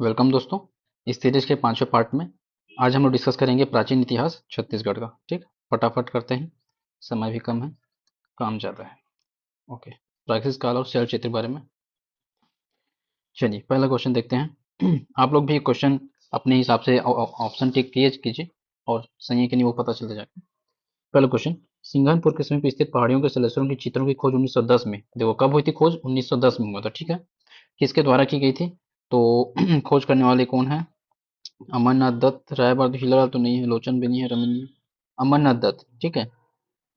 Welcome दोस्तों। इस series के पांचवें पार्ट में आज हम लोग डिस्कस करेंगे प्राचीन इतिहास छत्तीसगढ़ का। ठीक, फटाफट करते हैं, समय भी कम है, काम ज़्यादा है। ओके, प्राचीन काल और शैल क्षेत्र के बारे में। चलिए पहला क्वेश्चन देखते हैं। आप लोग भी क्वेश्चन अपने हिसाब से ऑप्शन टिक कीजिए और सही है कि नहीं वो पता चलता जाएगा। पहला क्वेश्चन, सिंघनपुर के समीप स्थित पहाड़ियों के सलेसरों की चित्रों की खोज 1910 में, देखो कब हुई थी खोज, 1910 में हुआ था। ठीक है, किसके द्वारा की गई थी? तो खोज करने वाले कौन है? अमरनाथ दत्त, राय बहादुर हिलाल तो नहीं है, लोचन भी नहीं है, रमन नहीं है, अमरनाथ दत्त। ठीक है,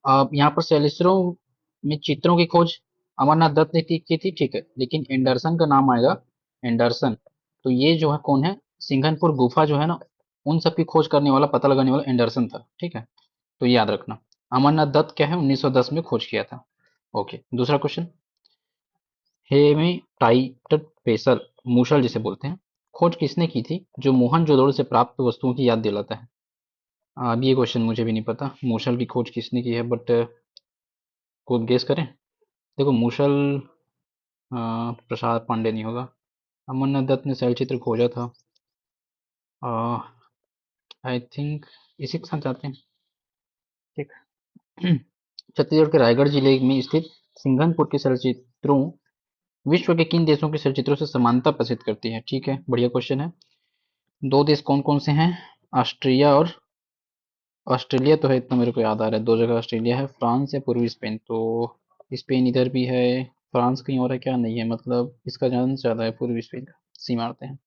अब यहाँ पर सैलिसरों में चित्रों की खोज अमरनाथ दत्त ने की थी। ठीक है, लेकिन एंडरसन का नाम आएगा, एंडरसन। तो ये जो है कौन है? सिंघनपुर गुफा जो है ना, उन सब की खोज करने वाला, पता लगाने वाला एंडरसन था। ठीक है, तो ये याद रखना। अमरनाथ दत्त क्या है, 1910 में खोज किया था। ओके, दूसरा क्वेश्चन, हेमेटाइट पेसल, मूसल जिसे बोलते हैं, खोज किसने की थी जो मोहनजोदड़ो से प्राप्त वस्तुओं की याद दिलाता है? अब ये क्वेश्चन मुझे भी नहीं पता, मूसल की खोज किसने की है, बट कोई गेस करें। देखो मूसल प्रसाद पांडे नहीं होगा, अमरनाथ दत्त ने शैलचित्र खोजा था। आई थिंक इसी के साथ जाते हैं। ठीक। छत्तीसगढ़ के रायगढ़ जिले में स्थित सिंघनपुर के चलचित्रों विश्व के किन देशों के चलचित्रों से समानता प्रसिद्ध करती है? ठीक है, बढ़िया क्वेश्चन है। दो देश कौन कौन से हैं? ऑस्ट्रिया और ऑस्ट्रेलिया तो है, इतना मेरे को याद आ रहा है। दो जगह ऑस्ट्रेलिया है, फ्रांस या पूर्वी स्पेन। तो स्पेन इधर भी है, फ्रांस कहीं और है क्या? नहीं है, मतलब इसका चांस ज्यादा है पूर्वी स्पेन का। सी मारते हैं।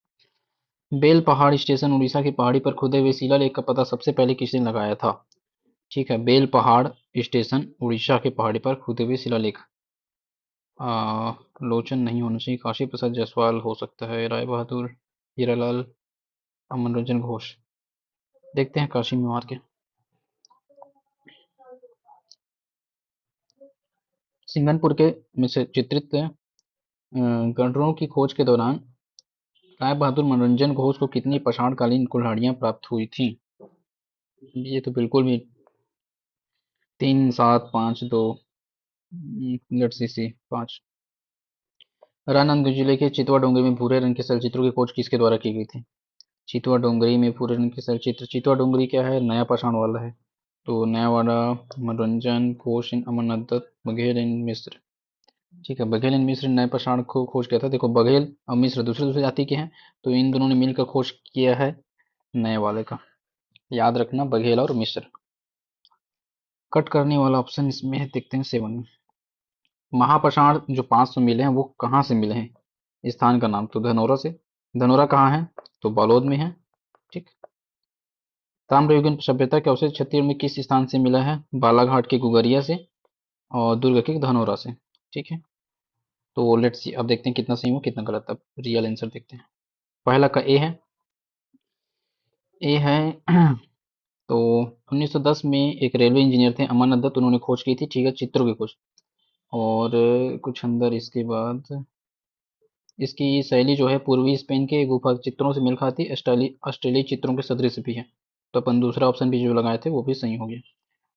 बेल पहाड़ स्टेशन उड़ीसा की पहाड़ी पर खुदे हुए शिलालेख का पता सबसे पहले किसने लगाया था? ठीक है, बेल पहाड़ स्टेशन उड़ीसा की पहाड़ी पर खुदे हुए शिलालेख। लोचन नहीं होना चाहिए, काशी प्रसाद जायसवाल हो सकता है, राय बहादुर, हीरालाल, मनोरंजन घोष। देखते हैं काशी में मार के। सिंगनपुर के में से चित्रित गणराज्यों की खोज के दौरान राय बहादुर मनोरंजन घोष को कितनी पाषाणकालीन कुल्हाड़ियां प्राप्त हुई थीं? ये तो बिल्कुल भी 3, 7, 5, 2, लेट्स सी 5। राजनांदगांव जिले के चितवा डोंगरी में भूरे रंग के चलचित्रों की खोज किसके द्वारा की गई थी? चितवा डोंगरी में भूरे रंग के चलचित्र, चितवा डोंगरी क्या है, नया पाषाण वाला है। तो नया वाला मनोरंजन घोष इन अमरनाथ दत्त, बघेल इन मिश्र। ठीक है, बघेल एंड मिस्र ने नए पाषाण को खोज किया था। देखो बघेल और मिस्र दूसरे दूसरे जाति के हैं, तो इन दोनों ने मिलकर खोज किया है नए वाले का। याद रखना, बघेल और मिस्र। कट करने वाला ऑप्शन इसमें है, देखते हैं 7 में। महापाषाण जो 500 मिले हैं वो कहाँ से मिले हैं? स्थान का नाम तो धनोरा से। धनोरा कहाँ है? तो बालोद में है। ठीक। ताम्रयुगीन सभ्यता के अवशेष छत्तीसगढ़ में किस स्थान से मिला है? बालाघाट के गुगरिया से और दुर्ग के धनोरा से। ठीक है, तो लेट्स सी, अब देखते हैं कितना सही हो कितना गलत। अब रियल आंसर देखते हैं। पहला का ए है, ए है। तो 1910 में एक रेलवे इंजीनियर थे अमरनाथ दत्त, उन्होंने खोज की थी। ठीक है, चित्रों की खोज। और कुछ अंदर इसके बाद इसकी शैली जो है पूर्वी स्पेन के गुफा चित्रों से मेल खाती, ऑस्ट्रेलियाई चित्रों के सदृश भी है। तो अपन दूसरा ऑप्शन भी जो लगाए थे वो भी सही हो गया।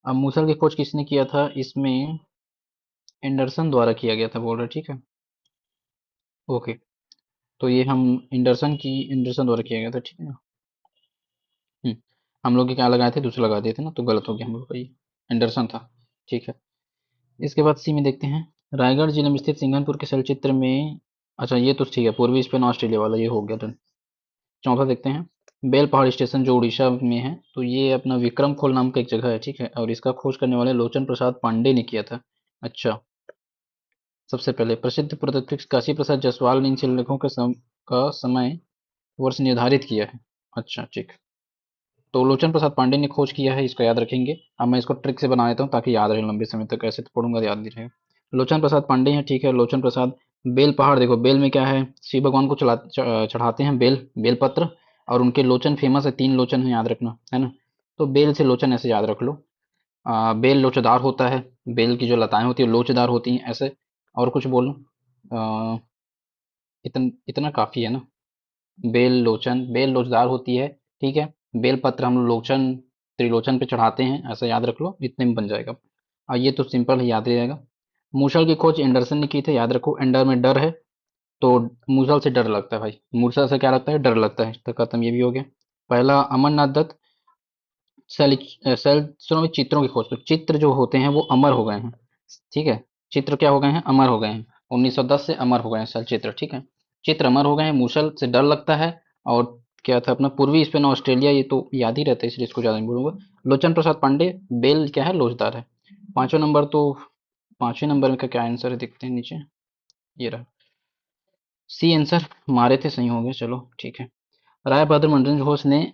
अब मूसल की खोज किसने किया था? इसमें एंडरसन द्वारा किया गया था बोल रहे। ठीक है, ओके। तो ये हम एंडरसन द्वारा किया गया था। ठीक है ना। हम्म, हम लोग क्या लगाए थे, दूसरा लगा दिए थे ना, तो गलत हो गया हम लोग का, ये एंडरसन था। ठीक है, इसके बाद सी में देखते हैं। रायगढ़ जिले में स्थित सिंघनपुर के चलचित्र में, अच्छा ये तो ठीक है, पूर्वी स्पेन ऑस्ट्रेलिया वाला ये हो गया डन। चौथा देखते हैं। बेल पहाड़ स्टेशन जो उड़ीसा में है, तो ये अपना विक्रम खोल नाम का एक जगह है। ठीक है, और इसका खोज करने वाले लोचन प्रसाद पांडे ने किया था। अच्छा, सबसे पहले प्रसिद्ध पुरातात्विक काशी प्रसाद जायसवाल ने इन शिलालेखों का समय वर्ष निर्धारित किया है। अच्छा ठीक। तो लोचन प्रसाद पांडे ने खोज किया है, इसको याद रखेंगे। अब मैं इसको ट्रिक से बना देता हूँ ताकि याद रहे लंबे समय तक, ऐसे तो पढ़ूंगा तो याद नहीं रहेगा। लोचन प्रसाद पांडे हैं। ठीक है, लोचन प्रसाद। बेल पहाड़, देखो बेल में क्या है, शिव भगवान को चढ़ाते हैं बेल, बेलपत्र। और उनके लोचन फेमस है, 3 लोचन है, याद रखना है ना। तो बेल से लोचन ऐसे याद रख लो। बेल लोचदार होता है, बेल की जो लताएं होती है लोचदार होती हैं ऐसे। और कुछ बोलो। इतना काफी है ना। बेल लोचदार होती है। ठीक है, बेल पत्र हम लोचन, त्रिलोचन पे चढ़ाते हैं, ऐसा याद रख लो, इतने में बन जाएगा। ये तो सिंपल है, याद रहेगा। मूसल की खोज एंडरसन ने की थी, याद रखो, एंडर में डर है। तो मूसल से डर लगता है भाई, मूसल से क्या लगता है, डर लगता है। तो खत्म, ये भी हो गया। पहला अमरनाथ दत्त शैल शैल सुनो भी, चित्रों की खोज। तो चित्र जो होते हैं वो अमर हो गए हैं, ठीक है। चित्र क्या हो गए हैं, अमर हो गए हैं। 1910 से अमर हो गए हैं शैल चित्र, ठीक है। चित्र अमर हो गए हैं, मूसल से डर लगता है। और क्या था अपना, पूर्वी स्पेन ऑस्ट्रेलिया, ये तो याद ही रहता है इसलिए इसको ज्यादा नहीं बोलूंगा। लोचन प्रसाद पांडे, बेल क्या है, लोचदार है। पांचवें नंबर तो, पांचवें नंबर में का क्या आंसर है, देखते हैं नीचे, ये रहा सी आंसर। मारे थे, सही हो गया, चलो ठीक है। राय बहादुर मनोरंजन घोष ने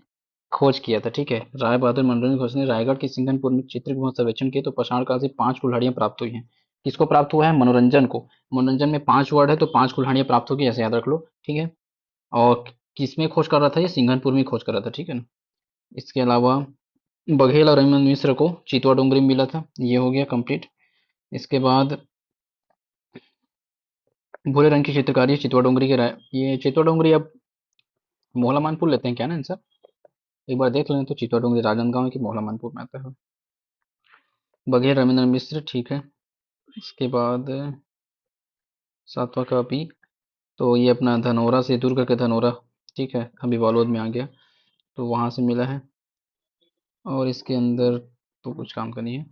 खोज किया था, ठीक है। राय बहादुर मनोरंजन घोष ने रायगढ़ के सिंघनपुर में चित्रगुहा सर्वेक्षण किए तो पाषाण काल से 5 कुल्हाड़ियां प्राप्त हुई हैं। किसको प्राप्त हुआ है, मनोरंजन को। मनोरंजन में 5 वर्ड है तो 5 कुल्हाड़ियां प्राप्त होगी, ऐसे याद रख लो, ठीक है। और किसमें खोज कर रहा था, ये सिंघनपुर में खोज कर रहा था, ठीक है ना। इसके अलावा बघेल और रमन मिश्र को चितवा डोंगरी में मिला था, ये हो गया कंप्लीट। इसके बाद भूरे रंग की चित्रकारी चितवा डोंगरी के राय, ये चितवा डोंगरी अब मोहला मानपुर लेते हैं क्या ना आंसर, एक बार देख लें तो। चितवा डोंगरी राजनांदगांव की मोहला मानपुर में आता है। बघेल रविंद्र मिश्र, ठीक है। इसके बाद सातवां का पी, तो ये अपना धनौरा से, दुर्ग के धनौरा, ठीक है, अभी बालोद में आ गया, तो वहां से मिला है। और इसके अंदर तो कुछ काम का नहीं है।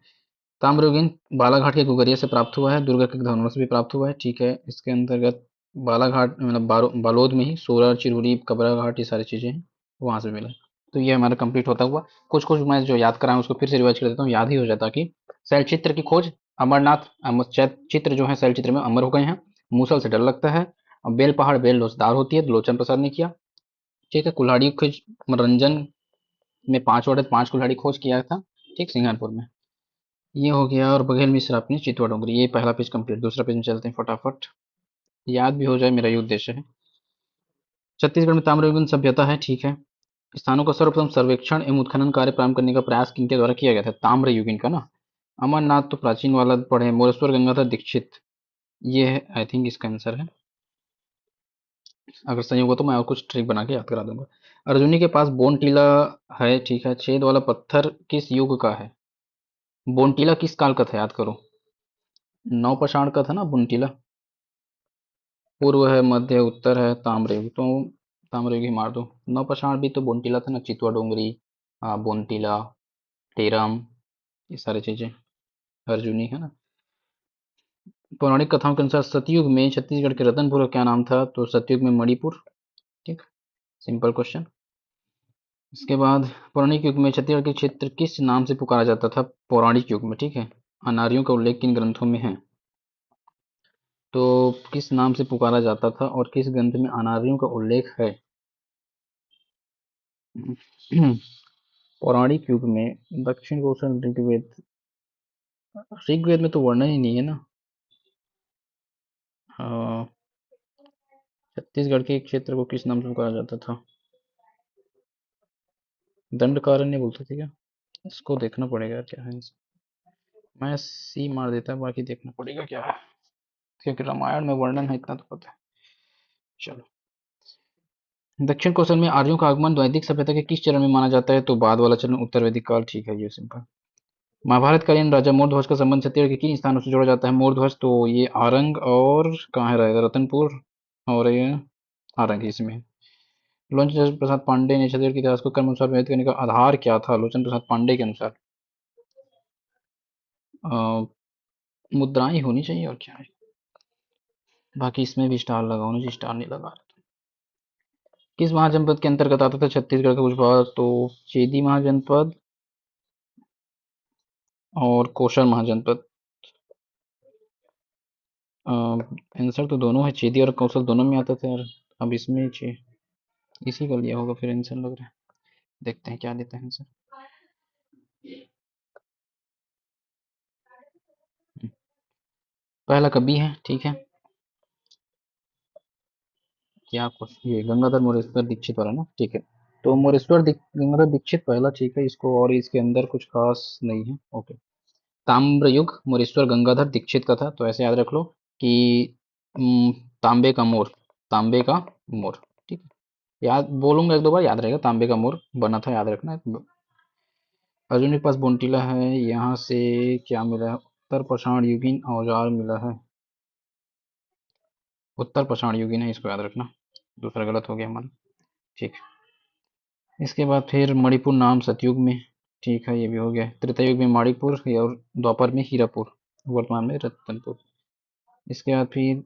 ताम्रयुगिन बालाघाट के गुगरिया से प्राप्त हुआ है, दुर्ग के धनौरा से भी प्राप्त हुआ है, ठीक है। इसके अंतर्गत बालाघाट मतलब बालोद में ही सोलर, चिरहुरी, कबरा घाट, ये सारी चीजें हैं, वहां से मिला है। तो ये हमारा कंप्लीट होता हुआ। कुछ कुछ मैं जो याद कराऊं उसको फिर से रिवाइज कर देता हूँ, याद ही हो जाता कि शैलचित्र की खोज, अमरनाथ चित्र जो है शैलचित्र में अमर हो गए हैं। मूसल से डर लगता है। और बेल पहाड़ बेल लोचदार होती है, तो लोचन प्रसाद ने किया, ठीक है। कुल्हाड़ी खोज मनोरंजन में 5 वर्ड 5 कुल्हाड़ी खोज किया था, ठीक, सिंगारपुर में, ये हो गया। और बघेल मिश्र अपनी चितवा डोंगरी, ये पहला पेज कंप्लीट। दूसरा पेज में चलते हैं फटाफट, याद भी हो जाए, मेरा ये उद्देश्य है। छत्तीसगढ़ में ताम्रयुगीन सभ्यता है, ठीक है। स्थानों का सर्वप्रथम सर्वेक्षण एवं उत्खनन कार्य प्रारंभ करने का प्रयास किनके द्वारा किया गया था, ताम्रयुगीन का ना। अमरनाथ तो प्राचीन वाला पढ़े, मोरेश्वर गंगाधर दीक्षित, ये है आई थिंक इसका आंसर है। अगर सही होगा तो मैं और कुछ ट्रिक बना के याद करा दूंगा। अर्जुनी के पास बोन टीला है, ठीक है। छेद वाला पत्थर किस युग का है, बोन टीला किस काल का था, याद करो। नौपाषाण का था ना बोन, पूर्व है, मध्य, उत्तर है, ताम्रयुग, तो ताम्रयुग ही मार दो। नवपाषाण भी तो बोनटीला था ना, चितवा डोंगरी, बोनटीला, टेरम, ये सारी चीजें अर्जुनी है ना। पौराणिक कथाओं के अनुसार सतयुग में छत्तीसगढ़ के रतनपुर का क्या नाम था, तो सतयुग में मणिपुर, ठीक, सिंपल क्वेश्चन। इसके बाद पौराणिक युग में छत्तीसगढ़ के क्षेत्र किस नाम से पुकारा जाता था, पौराणिक युग में, ठीक है। अनार्यों का उल्लेख किन ग्रंथों में है, तो किस नाम से पुकारा जाता था और किस ग्रंथ में अनार्यों का उल्लेख है। पौराणिक युग में दक्षिण कोशल ऋग्वेद, ऋग्वेद में तो वर्णन ही नहीं है ना। हाँ, छत्तीसगढ़ के एक क्षेत्र को किस नाम से पुकारा जाता था, दंडकारण्य बोलते थे क्या। इसको देखना पड़ेगा यार, क्या है मैं सी मार देता, बाकी देखना पड़ेगा क्या है, क्योंकि रामायण में वर्णन है, इतना तो पता है। चलो, दक्षिण कौशल में आर्यों का आगमन वैदिक सभ्यता के किस चरण में माना जाता है, तो बाद वाला चरण उत्तर वैदिक काल, ठीक है, ये सिंपल। महाभारत कालीन राजा मोरध्वज का संबंध छत्तीसगढ़ के किन स्थानों से जोड़ा जाता है, मोरध्वज तो ये आरंग और कहाँ है रहेगा, रतनपुर, और ये आरंग ही इसमें। लोचन प्रसाद पांडे ने छत्तीसगढ़ के इतिहास को क्रम अनुसार व्यक्त करने का आधार क्या था, लोचन प्रसाद पांडे के अनुसार अ, मुद्राएं होनी चाहिए, और क्या है। बाकी इसमें भी स्टार लगाओ ना जी, स्टार नहीं लगा रहा। किस महाजनपद के अंतर्गत आता था छत्तीसगढ़ का कुछ भाग, तो चेदी महाजनपद और कौशल महाजनपद। आंसर तो दोनों है, चेदी और कौशल दोनों में आता था यार। अब इसमें इसी का लिया होगा फिर आंसर लग रहा है। देखते हैं क्या देता है आंसर। पहला कभी है, ठीक है। क्या कुछ ये गंगाधर मोरेश्वर दीक्षित वाला ना, ठीक है। तो गंगाधर दीक्षित पहला, ठीक है। इसको और इसके अंदर कुछ खास नहीं है, ओके। ताम्रयुग मोरेश्वर गंगाधर दीक्षित का था, तो ऐसे याद रख लो कि उम, तांबे का मोर, तांबे का मोर, ठीक है। याद बोलूंगा एक दो बार, याद रहेगा, तांबे का मोर बना था, याद रखना। अर्जुन के पास बोनटीला है, यहाँ से क्या मिला है, उत्तर पाषाण युगीन औजार मिला है। उत्तर पाषाण युगीन है, इसको याद रखना, दूसरा गलत हो गया हमारा। ठीक है, इसके बाद फिर मणिपुर नाम सतयुग में, ठीक है ये भी हो गया। त्रेता युग में मणिपुर और द्वापर में हीरापुर, वर्तमान में रतनपुर। इसके बाद फिर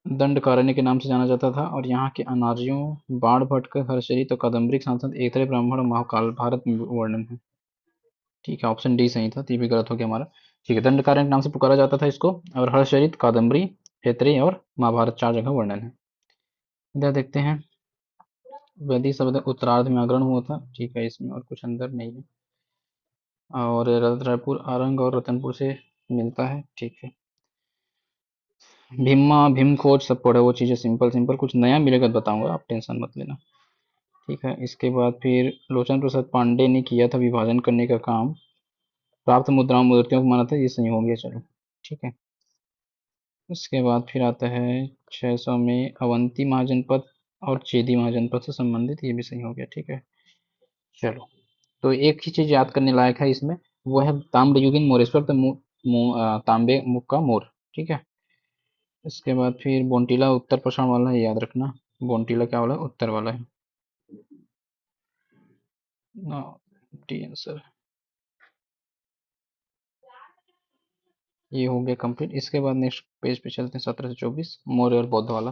दंडकारण्य के नाम से जाना जाता था, और यहाँ के अनार्यों बाण भट्ट हर्षचरित और कादम्बरी सांसद एकतरे ब्राह्मण और महाकाल भारत में वर्णन है। ठीक है, ऑप्शन डी सही था, तो ये भी गलत हो गया हमारा। ठीक है, दंडकारण्य के नाम से पुकारा जाता था इसको, और हर्षचरित, कादम्बरी, ऐतरेय और महाभारत 4 जगह वर्णन है। इधर देखते हैं, वैदिक शब्द उत्तरार्ध में अग्रहण हुआ था, ठीक है, इसमें और कुछ अंदर नहीं है। और रायपुर आरंग और रतनपुर से मिलता है, ठीक है। भीमा भीम खोज सब पढ़े, वो चीज़ें सिंपल सिंपल, कुछ नया मिलेगा तो बताऊंगा, आप टेंशन मत लेना। ठीक है, इसके बाद फिर लोचन प्रसाद पांडे ने किया था विभाजन करने का काम, प्राप्त मुद्राओं मूर्तियों को माना था, ये सही हो गया, चलो ठीक है। इसके बाद फिर आता है 600 में अवंती महाजनपद और चेदी महाजनपद से संबंधित, ये भी सही हो गया, ठीक है। चलो, तो एक ही चीज याद करने लायक है इसमें, वो है ताम्रयुगीन मोरेश्वर, तो तांबे मुख का मोर, ठीक है। इसके बाद फिर बोंटीला उत्तर पश्चिम वाला है, याद रखना, बोंटीला क्या वाला है, उत्तर वाला है। डी आंसर, ये हो गया कंप्लीट। इसके बाद नेक्स्ट पेज पे चलते हैं, 17 से 24, मौर्य और बौद्ध वाला।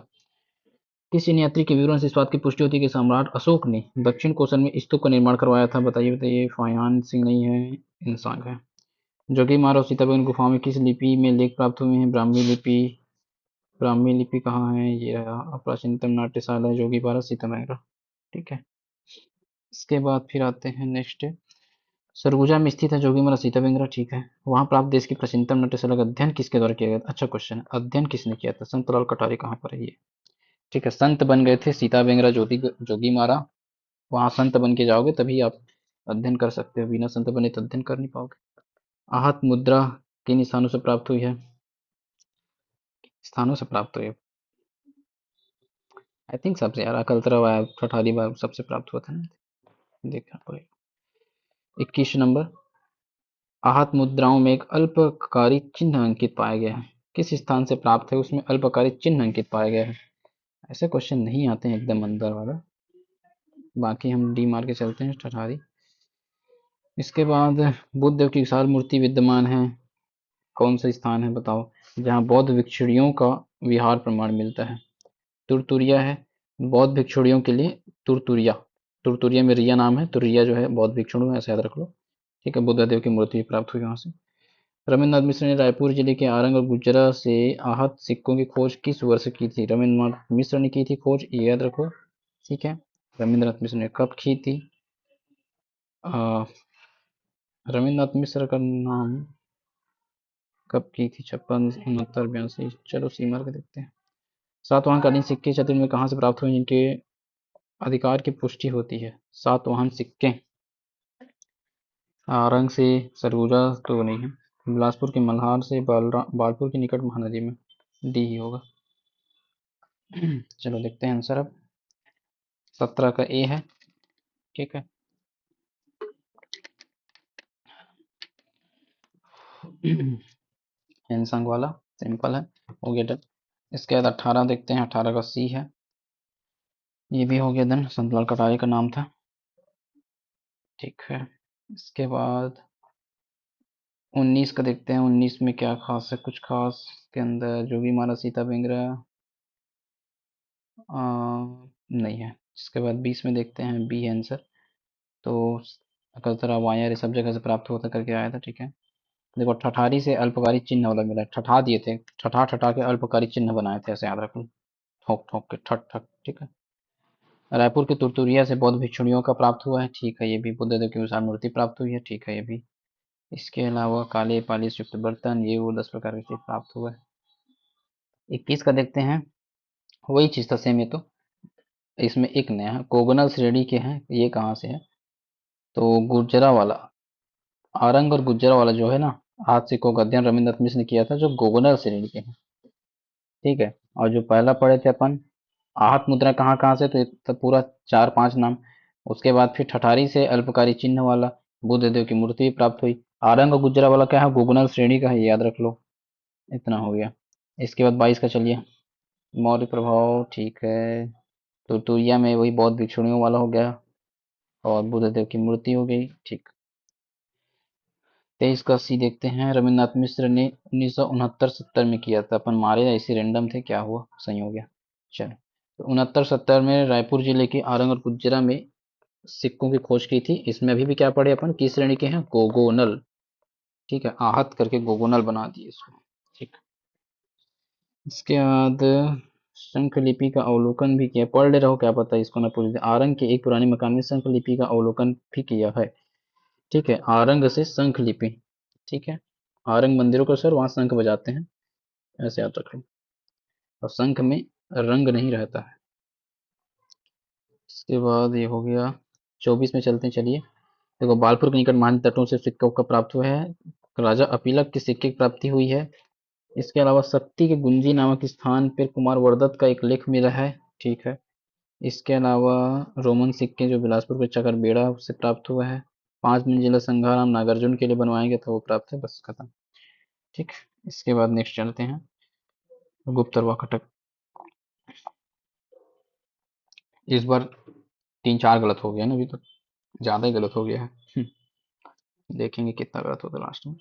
किसी यात्री के विवरण से इस बात की पुष्टि होती है कि सम्राट अशोक ने दक्षिण कोसल में स्तूप का निर्माण करवाया था, बताइए बताइए। फायान सिंह नहीं है, इंसान है। जोगी मारो सीताबेन गुफा में किस लिपि में लेख प्राप्त हुए हैं, ब्राह्मी लिपि। ब्राह्मी लिपि कहाँ है, ये रहा, प्राचीनतम नाट्यशाला जोगी पारा सीतामढ़ी, ठीक है। इसके बाद फिर आते हैं नेक्स्ट, सरगुजा में स्थित है जोगीमरा सीता बेंगरा, ठीक है। वहां प्राप्त देश की प्राचीनतम नाट्यशाला का अध्ययन किसके द्वारा किया गया था, अच्छा क्वेश्चन है, अध्ययन किसने किया था, संतलाल कटारे कहाँ पर है ये, ठीक है। संत बन गए थे सीता बेंगरा जोगी मारा, वहां संत बन के जाओगे तभी आप अध्ययन कर सकते हो, बिना संत बने तो अध्ययन कर नहीं पाओगे। आहत मुद्रा किन स्थानों से प्राप्त हुई है, स्थानों से प्राप्त हुई है, आई थिंक सबसे यार अकलतरा ठठारी बाग सबसे प्राप्त हुआ था ना, देखना पड़ेगा। 21 नंबर, आहत मुद्राओं में एक अल्पकारी चिन्ह अंकित पाया गया है, किस स्थान से प्राप्त है, उसमें अल्पकारी चिन्ह अंकित पाया गया है। ऐसे क्वेश्चन नहीं आते हैं एकदम अंदर वाला, बाकी हम डी मार के चलते हैं, ठठारी। इसके बाद बुद्ध देव की विशाल मूर्ति विद्यमान है, कौन सा स्थान है बताओ, जहाँ बौद्ध भिक्षुणियों का विहार प्रमाण मिलता है, तुरतुरिया है बौद्ध भिक्षुणियों के लिए, तुरतुरिया, तुरतुरिया में रिया नाम है, तो रिया जो है बौद्ध भिक्षुणु है, ऐसा याद रख लो, ठीक है। बुद्ध देव की मूर्ति प्राप्त हुई वहां से। रविन्द्रनाथ मिश्र ने रायपुर जिले के आरंग और गुज्जरा से आहत सिक्कों की खोज किस वर्ष की थी, रविन्द्रनाथ मिश्र ने की थी खोज, ये याद रखो, ठीक है। रविन्द्रनाथ मिश्र ने कब की थी, रविन्द्रनाथ मिश्र का नाम कब की थी, 56, 69, 82, चलो सीमा के देखते हैं। सातवाहनकालीन सिक्के छत्र में कहाँ से प्राप्त हुए जिनके अधिकार की पुष्टि होती है, सातवाहन सिक्के, आरंग से, सरगुजा तो नहीं है, बिलासपुर के मल्हार से, बालपुर के निकट महानदी में, डी ही होगा। चलो देखते हैं आंसर अब, 17 का ए है, ठीक है। हैंसंग वाला सिंपल है, हो गया डन। इसके बाद 18 देखते हैं, 18 का सी है, ये भी हो गया डन, संतलाल कटारे का नाम था, ठीक है। इसके बाद 19 का देखते हैं, 19 में क्या खास है, कुछ खास के अंदर जोगी मारा सीता बेंगरा नहीं है। इसके बाद 20 में देखते हैं, बी है आंसर, तो अकलतरा वायर सब जगह से प्राप्त होता करके आया था, ठीक है। देखो ठठारी से अल्पकारी चिन्ह वाला मिला है, ठठा दिए थे, ठठा ठठा के अल्पकारी चिन्ह बनाए थे, ऐसे याद रखो, ठोक ठोक के ठक ठक, ठीक है। रायपुर के तुरतुरिया से बौद्ध भिक्षुणियों का प्राप्त हुआ है, ठीक है, ये भी बुद्ध देव की विशाल मूर्ति प्राप्त हुई है, ठीक है ये भी। इसके अलावा काले पालिश युक्त बर्तन, ये वो 10 प्रकार की चीज प्राप्त हुआ है। 21 का देखते हैं, वही चीज था सेम, ये तो इसमें एक नया है, कोगनल श्रेणी के हैं, ये कहाँ से है, तो गुर्जरा वाला, आरंग और गुर्जरा वाला जो है ना, आज से को अध्ययन रविन्द्रनाथ मिश्र ने किया था, जो गोगनल श्रेणी के हैं, ठीक है। और जो पहला पढ़े थे अपन, आहत मुद्रा कहाँ कहाँ से, तो ये तो पूरा 4-5 नाम। उसके बाद फिर ठठारी से अल्पकारी चिन्ह वाला बुद्ध देव की मूर्ति भी प्राप्त हुई। आरंग और गुज्जरा वाला क्या है, गोगनल श्रेणी का है, ये याद रख लो, इतना हो गया। इसके बाद 22 का चलिए, मौर्य प्रभाव ठीक है। तो तुरिया में वही बौद्ध भिक्षुणियों वाला हो गया, और बुद्धदेव की मूर्ति हो गई। ठीक। 23 का सी देखते हैं। रविन्द्रनाथ मिश्र ने 1969-70 में किया था। अपन मारे ऐसे रैंडम थे, क्या हुआ, सही हो गया। चलो, तो 69-70 में रायपुर जिले के आरंग और गुज्जरा में सिक्कों की खोज की थी। इसमें अभी भी क्या पढ़े अपन, किस श्रेणी के हैं, गोगोनल। ठीक है, आहत करके गोगोनल बना दिए इसको। ठीक। इसके बाद शंख लिपि का अवलोकन भी किया, पढ़ ले रहा हो, क्या पता इसको मैं पूछ, आरंग के एक पुराने मकान में शंख लिपि का अवलोकन भी किया है। ठीक है, आरंग से शंख लिपि। ठीक है, आरंग मंदिरों को सर वहां शंख बजाते हैं, ऐसे याद रखें। और शंख में रंग नहीं रहता है। इसके बाद ये हो गया। 24 में चलते हैं, चलिए। देखो, बालपुर के निकट महान तटों से सिक्कों का प्राप्त हुआ है। राजा अपीलक के सिक्के की प्राप्ति हुई है। इसके अलावा शक्ति के गुंजी नामक स्थान पर कुमार वर्दत का एक लेख मिला है। ठीक है। इसके अलावा रोमन सिक्के जो बिलासपुर के चकरबेड़ा से प्राप्त हुआ है। 5 मंजिला संघाराम नागार्जुन के लिए बनवाया गया था, वो प्राप्त है, बस खत्म। ठीक। इसके बाद नेक्स्ट चलते हैं, गुप्त और वाकाटक। इस बार 3-4 गलत हो गया ना, अभी तो ज्यादा ही गलत हो गया है। देखेंगे कितना गलत होता है लास्ट में।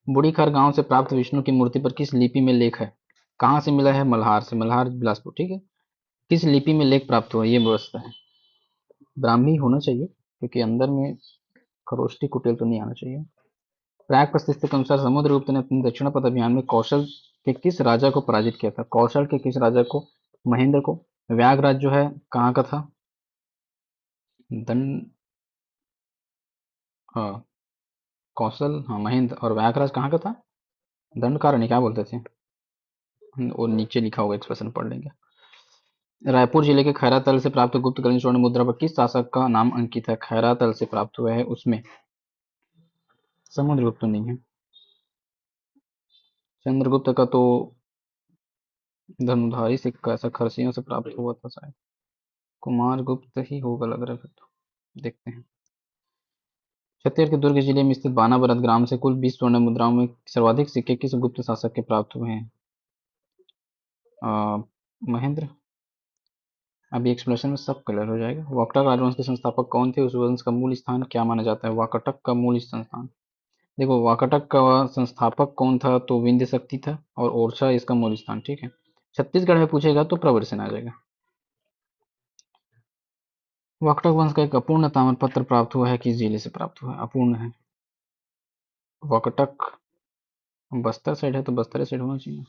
बूढ़ी खर गांव से प्राप्त विष्णु की मूर्ति पर किस लिपि में लेख है। कहाँ से मिला है, मल्हार से, मल्हार बिलासपुर। ठीक है, किस लिपि में लेख प्राप्त हुआ, ये व्यवस्था है। ब्राह्मी होना चाहिए, क्योंकि अंदर में खरोष्टी कुटेल तो नहीं आना चाहिए। प्राग प्रस्थित के अनुसार समुद्रगुप्त ने अपने दक्षिणापथ अभियान में कौशल के किस राजा को पराजित किया था। कौशल के किस राजा को, महेंद्र को। व्यागराज जो है कहाँ का था, दंड, हाँ, कौशल, हाँ महेंद्र, और व्यागराज कहाँ का था, दंडकारण्य क्या बोलते थे। और नीचे लिखा होगा, एक्सप्रेशन पढ़ लेंगे। रायपुर जिले के खैरातल से प्राप्त गुप्तकालीन स्वर्ण मुद्रा पर किस शासक का नाम अंकित है। खैरातल से प्राप्त हुआ है, उसमें समुद्रगुप्त तो नहीं है। चंद्रगुप्त का तो धनुधारी सिक्का ऐसा खरसियों से प्राप्त हुआ था शायद। कुमार गुप्त ही होगा लग रहा है फिर तो, देखते हैं। छत्तीसगढ़ के दुर्ग जिले में स्थित बानाबरत ग्राम से कुल 20 स्वर्ण मुद्राओं में सर्वाधिक सिक्के किस गुप्त शासक के प्राप्त हुए हैं। महेंद्र। अभी एक्सप्लेनेशन में सब क्लियर हो जाएगा। वाकटक राजवंश के संस्थापक कौन थे, उस वंश का मूल स्थान क्या माना जाता है। वाकटक का मूल संस्थान, देखो वाकाटक का संस्थापक कौन था, तो विंध्य शक्ति था, और ओरछा इसका मूल स्थान। ठीक है, छत्तीसगढ़ में पूछेगा तो प्रवर सेन आ जाएगा। वाकाटक वंश का एक अपूर्ण ताम्रपत्र प्राप्त हुआ है, किस जिले से प्राप्त हुआ है, अपूर्ण है। वाकाटक बस्तर साइड है, तो बस्तर साइड होना चाहिए।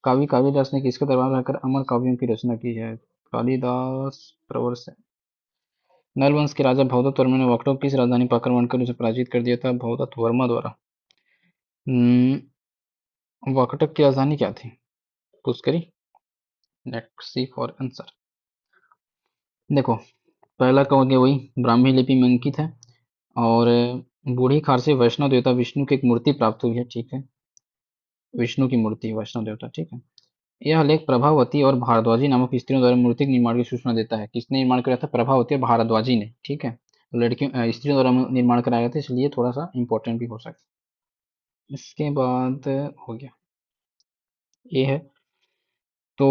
काव्य कालिदास ने किसके दरबार में रहकर अमर काव्यों की रचना की है। कालिदास, प्रवर सेन। नल वंश के राजा भवदत्त वर्मा ने वाकाटक की किस राजधानी पर आक्रमण कर उसे पराजित कर दिया था। भवदत्त वर्मा द्वारा। वाकाटक की राजधानी क्या थी, Pushkari. Let's see for answer. देखो, पहला कहोगे वही ब्राह्मी लिपि में अंकित है। और बूढ़ी खार से वैष्णव देवता विष्णु की एक मूर्ति प्राप्त हुई है। ठीक है, विष्णु की मूर्ति वैष्णव देवता। ठीक है, यह लेख प्रभावती और भारद्वाजी नामक स्त्रियों द्वारा मूर्ति के निर्माण की सूचना देता है। किसने निर्माण कराया था, प्रभावती और भारद्वाजी ने। ठीक है, लड़कियों स्त्रियों द्वारा निर्माण कराया था, इसलिए थोड़ा सा इंपॉर्टेंट भी हो सकता है। इसके बाद हो गया, ये है तो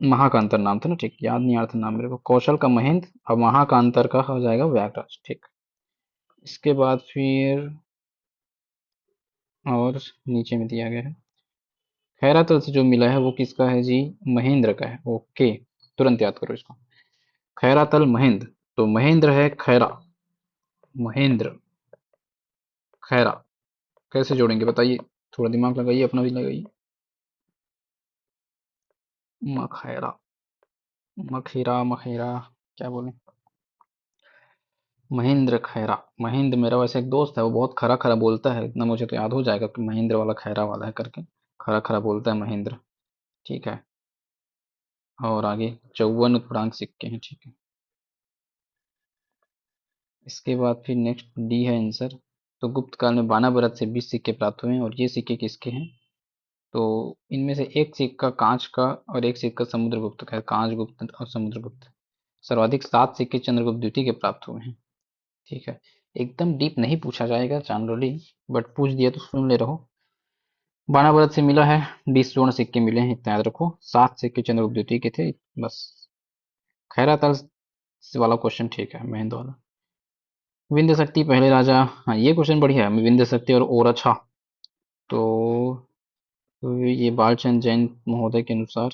महाकांतर नाम था ना। ठीक, याद नहीं आ रहा था नाम मेरे को। कौशल का महेंद्र, और महाकांतर का हो जाएगा व्यागराज। ठीक, इसके बाद फिर और नीचे में दिया गया है, खैरातल से जो मिला है वो किसका है जी, महेंद्र का है। ओके, तुरंत याद करो इसको, खैरातल महेंद्र, तो महेंद्र है खैरा, महेंद्र खैरा। कैसे जोड़ेंगे बताइए, थोड़ा दिमाग लगाइए, अपना भी लगाइए। मखैरा, मखीरा, मखीरा, क्या बोले, महेंद्र खैरा। महेंद्र मेरा वैसे एक दोस्त है, वो बहुत खरा खरा बोलता है, इतना मुझे तो याद हो जाएगा कि महेंद्र वाला खैरा वाला है करके, खरा खरा बोलता है महेंद्र। ठीक है, और आगे 54 पूर्णांक सिक्के हैं। ठीक है, इसके बाद फिर नेक्स्ट डी है आंसर। तो गुप्त काल में बानाबरत से 20 सिक्के प्राप्त हुए हैं, और ये सिक्के किसके हैं, तो इनमें से एक सिक्का कांच का और एक सिक्का समुद्रगुप्त का है। कांच गुप्त और समुद्रगुप्त। सर्वाधिक 7 सिक्के चंद्रगुप्त द्वितीय के प्राप्त हुए हैं। ठीक है, एकदम डीप नहीं पूछा जाएगा जनरली, बट पूछ दिया तो सुन ले रहो। बाणावरत से मिला है, 20 स्वर्ण सिक्के मिले हैं, इतना याद रखो। 7 सिक्के चंद्रगुप्त द्वितीय के थे बस। खैराताल वाला क्वेश्चन ठीक है, महेंद्र वाला। विंध्य शक्ति पहले राजा, हाँ ये क्वेश्चन बढ़िया है। विंध्य शक्ति और ओरछा, तो ये बालचंद जैन महोदय के अनुसार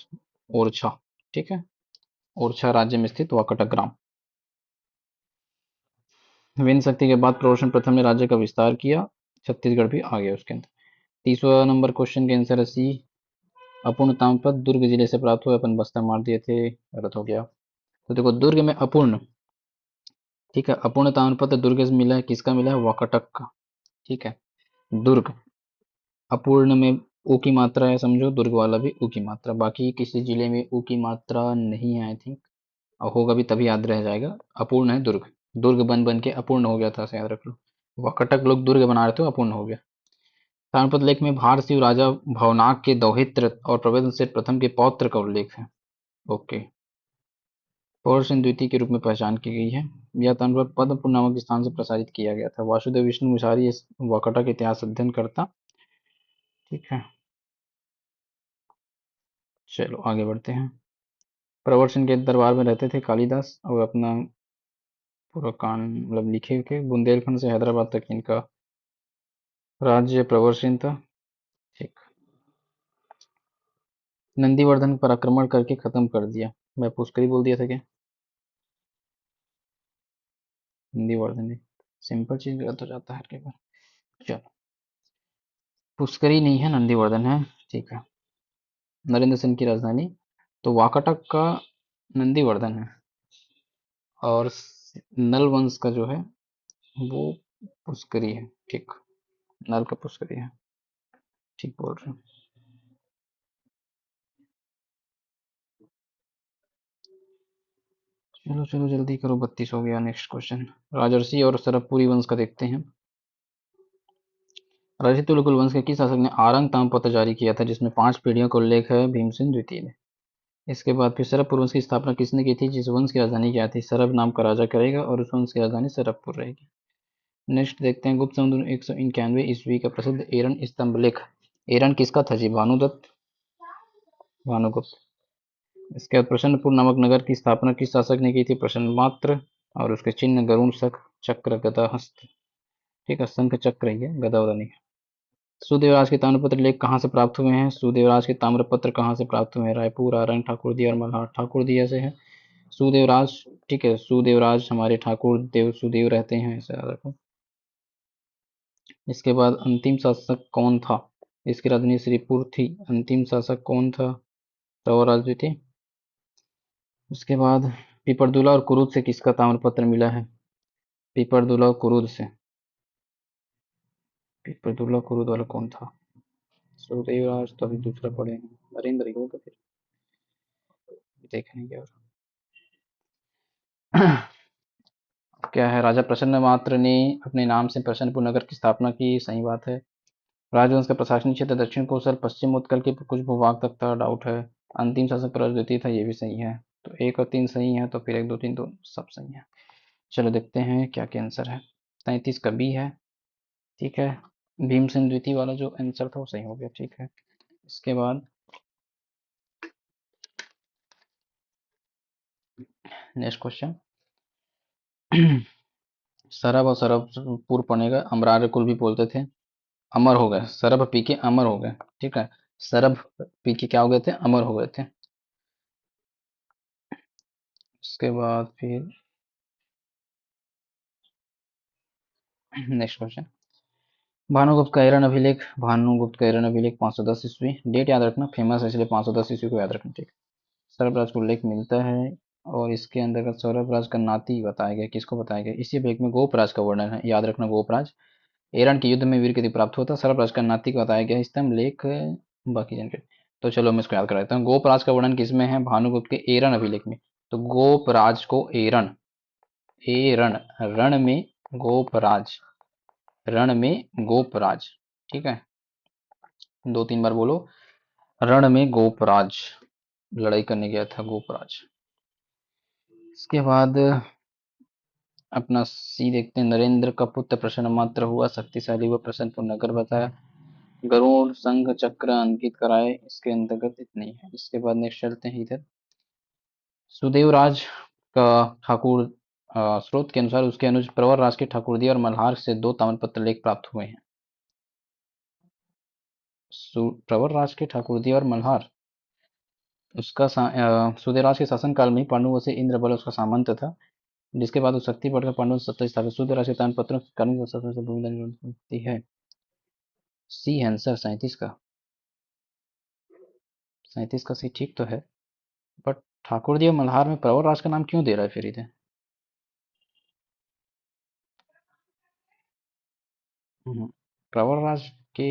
ओरछा, ठीक है। ओरछा राज्य में स्थित वाकटक ग्राम। विंध्य शक्ति के बाद प्रवर्तन प्रथम ने राज्य का विस्तार किया, छत्तीसगढ़ भी आ गया उसके अंदर। 30वां नंबर क्वेश्चन के आंसर है सी, अपूर्ण ताम्रपत्र दुर्ग जिले से प्राप्त हुए, अपन बस्तर मार दिए थे, गलत हो गया। तो देखो दुर्ग में अपूर्ण, ठीक है, अपूर्ण ताम्रपत्र दुर्ग से मिला है, किसका मिला है, वाकाटक का, ठीक है। दुर्ग, अपूर्ण में ऊ की मात्रा है, समझो दुर्ग वाला भी ऊ की मात्रा, बाकी किसी जिले में ऊ की मात्रा नहीं है आई थिंक, और होगा भी तभी याद रह जाएगा। अपूर्ण है दुर्ग, दुर्ग बन बन के अपूर्ण हो गया था, ऐसे याद रख लो। वाकाटक लोग दुर्ग बना रहे थे, अपूर्ण हो गया। ताम्रपत्र लेख में भारसिंह राजा भवनाग के दौहित्र और प्रवेदनसेन प्रथम के पौत्र का उल्लेख है। ओके, पौरसेन द्वितीय के रूप में पहचान की गई है। यह ताम्रपत्र पद्मपुर नामक स्थान से प्रसारित किया गया था। वासुदेव विष्णु मुसारी इस वाकाटक का इतिहास अध्ययन करता, ठीक है। चलो आगे बढ़ते हैं। प्रवरसन के दरबार में रहते थे कालिदास, और अपना पूरा कांड मतलब लिखे थे। बुंदेलखंड से हैदराबाद तक इनका राज्य प्रवरसन था, ठीक। नंदीवर्धन पर आक्रमण करके खत्म कर दिया, मैं पुष्करी बोल दिया था क्या, नंदीवर्धन ने। सिंपल चीज गलत हो जाता है हर के बार। चलो, पुष्करी नहीं है, नंदीवर्धन है, ठीक है। नरेंद्र सेन की राजधानी, तो वाकाटक का नंदीवर्धन है, और नल वंश का जो है वो पुष्करी है, ठीक। नल का पुष्करी है, ठीक बोल रहे हो। चलो चलो जल्दी करो, 32 हो गया। नेक्स्ट क्वेश्चन, राजर्षि और सरभपुरी वंश का देखते हैं। राजर्षि तुलकुल वंश के किस शासक ने आरंग ताम्रपत्र जारी किया था, जिसमें 5 पीढ़ियों का उल्लेख है, भीमसेन द्वितीय ने। इसके बाद फिर सरभपुर वंश की स्थापना किसने की थी, जिस वंश की राजधानी क्या थी, सरभ नाम का राजा करेगा और उस वंश की राजधानी सरभपुर रहेगी। नेक्स्ट देखते हैं, गुप्त समुद्र 191 ईस्वी का प्रसिद्ध एरन स्तंभ लेख। एरन किसका था जी, भानुदत्त, भानुगुप्त। इसके बाद प्रसन्नपुर नामक नगर की स्थापना किस शासक ने की थी, प्रसन्न मात्र, और उसके चिन्ह गरुण, शंख चक्र गदा हस्त, ठीक है। शंख चक्र ही है, गदा वदा नहीं। सुदेवराज के ताम्रपत्र लेख कहाँ से प्राप्त हुए हैं, सुदेवराज के ताम्रपत्र कहाँ से प्राप्त हुए हैं, रायपुर, आरंग, ठाकुरदिया और मल्हार। ठाकुरदिया से है सुदेवराज, ठीक है। सुदेवराज हमारे ठाकुर देव सुदेव रहते हैं, ऐसा याद रखो। इसके बाद अंतिम शासक कौन था, इसकी राजधानी श्रीपुर थी। अंतिम शासक कौन था, रावराज द्वितीय। उसके बाद पिपरदुला और कुरुद से किसका ताम्रपत्र मिला है, पिपरदुला और कुरुद से। पिपरदुला कुरुद वाला कौन था, सुदेवराज तो अभी दूसरा पढ़े हैं, नरेंद्र ही होगा फिर, देखेंगे। और क्या है, राजा प्रसन्न मात्र ने अपने नाम से प्रसन्नपुर नगर की स्थापना की, सही बात है। राजवंश का प्रशासनिक क्षेत्र दक्षिण कोसल पश्चिम उत्कल के कुछ भूभाग तक था, डाउट है। अंतिम शासक प्रद्युति था, ये भी सही है। तो 1 और 3 सही है, तो फिर 1 2 3 तो सब सही है। चलो देखते हैं क्या क्या आंसर है। 33 का बी है, ठीक है। भीमसेन द्वितीय वाला जो आंसर था वो सही हो गया, ठीक है। इसके बाद नेक्स्ट क्वेश्चन, सरब और सरबपुर पड़ेगा, अमरार कुल भी बोलते थे, अमर हो गए, सरब पी के अमर हो गए, ठीक है। सरब पी के क्या हो गए थे, अमर हो गए थे। उसके बाद फिर नेक्स्ट क्वेश्चन, भानुगुप्त का एरन अभिलेख, भानुगुप्त का एरन अभिलेख 510 ईस्वी, डेट याद रखना, फेमस है इसलिए 510 ईस्वी को याद रखना, ठीक। सर्वराज को उल्लेख मिलता है, और इसके अंतर्गत सौरभराज का नाती बताया गया, किसको बताया गया, इसी अभिलेख में गोपराज का वर्णन है, याद रखना गोपराज। एरन के युद्ध में वीर गति प्राप्त होता, सर्वराज का नाती को बताया गया, स्तंभ लेख बाकी जानकारी। तो चलो मैं इसको याद करा देता हूँ। गोपराज का वर्णन किसमें है, भानुगुप्त के एरन अभिलेख में। तो गोपराज को एरन, एरण, रण में गोपराज, रण में गोपराज, ठीक है। 2 3 बार बोलो, रण में गोपराज, लड़ाई करने गया था गोपराज। इसके बाद अपना सी देखते हैं, नरेंद्र का पुत्र प्रसन्न मात्र हुआ, शक्तिशाली व प्रसन्नपुर नगर बताया। गरुड़ संघ चक्र अंकित कराए, इसके अंतर्गत इतनी है। इसके बाद नेक्स्ट चलते हैं इधर। सुदेवराज का ठाकुर स्रोत के अनुसार उसके अनुज प्रवर राज के ठाकुरदिया और मल्हार से 2 ताम्रपत्र लेख प्राप्त हुए हैं। प्रवर राज के ठाकुरदिया और मल्हार उसका सुदेवराज के शासनकाल में पांडुओं से इंद्रबल उसका सामंत था, जिसके बाद वो शक्ति बढ़कर पांडुओं से सत्ता स्थापित। सुदेवराज के ताम्रपत्रों के कारण से भूमि होती है। सी आंसर 37 का। 37 का सी ठीक तो है, बट ठाकुरदिया और मल्हार में प्रवर राज का नाम क्यों दे रहा है फिर इधर? प्रवर राज के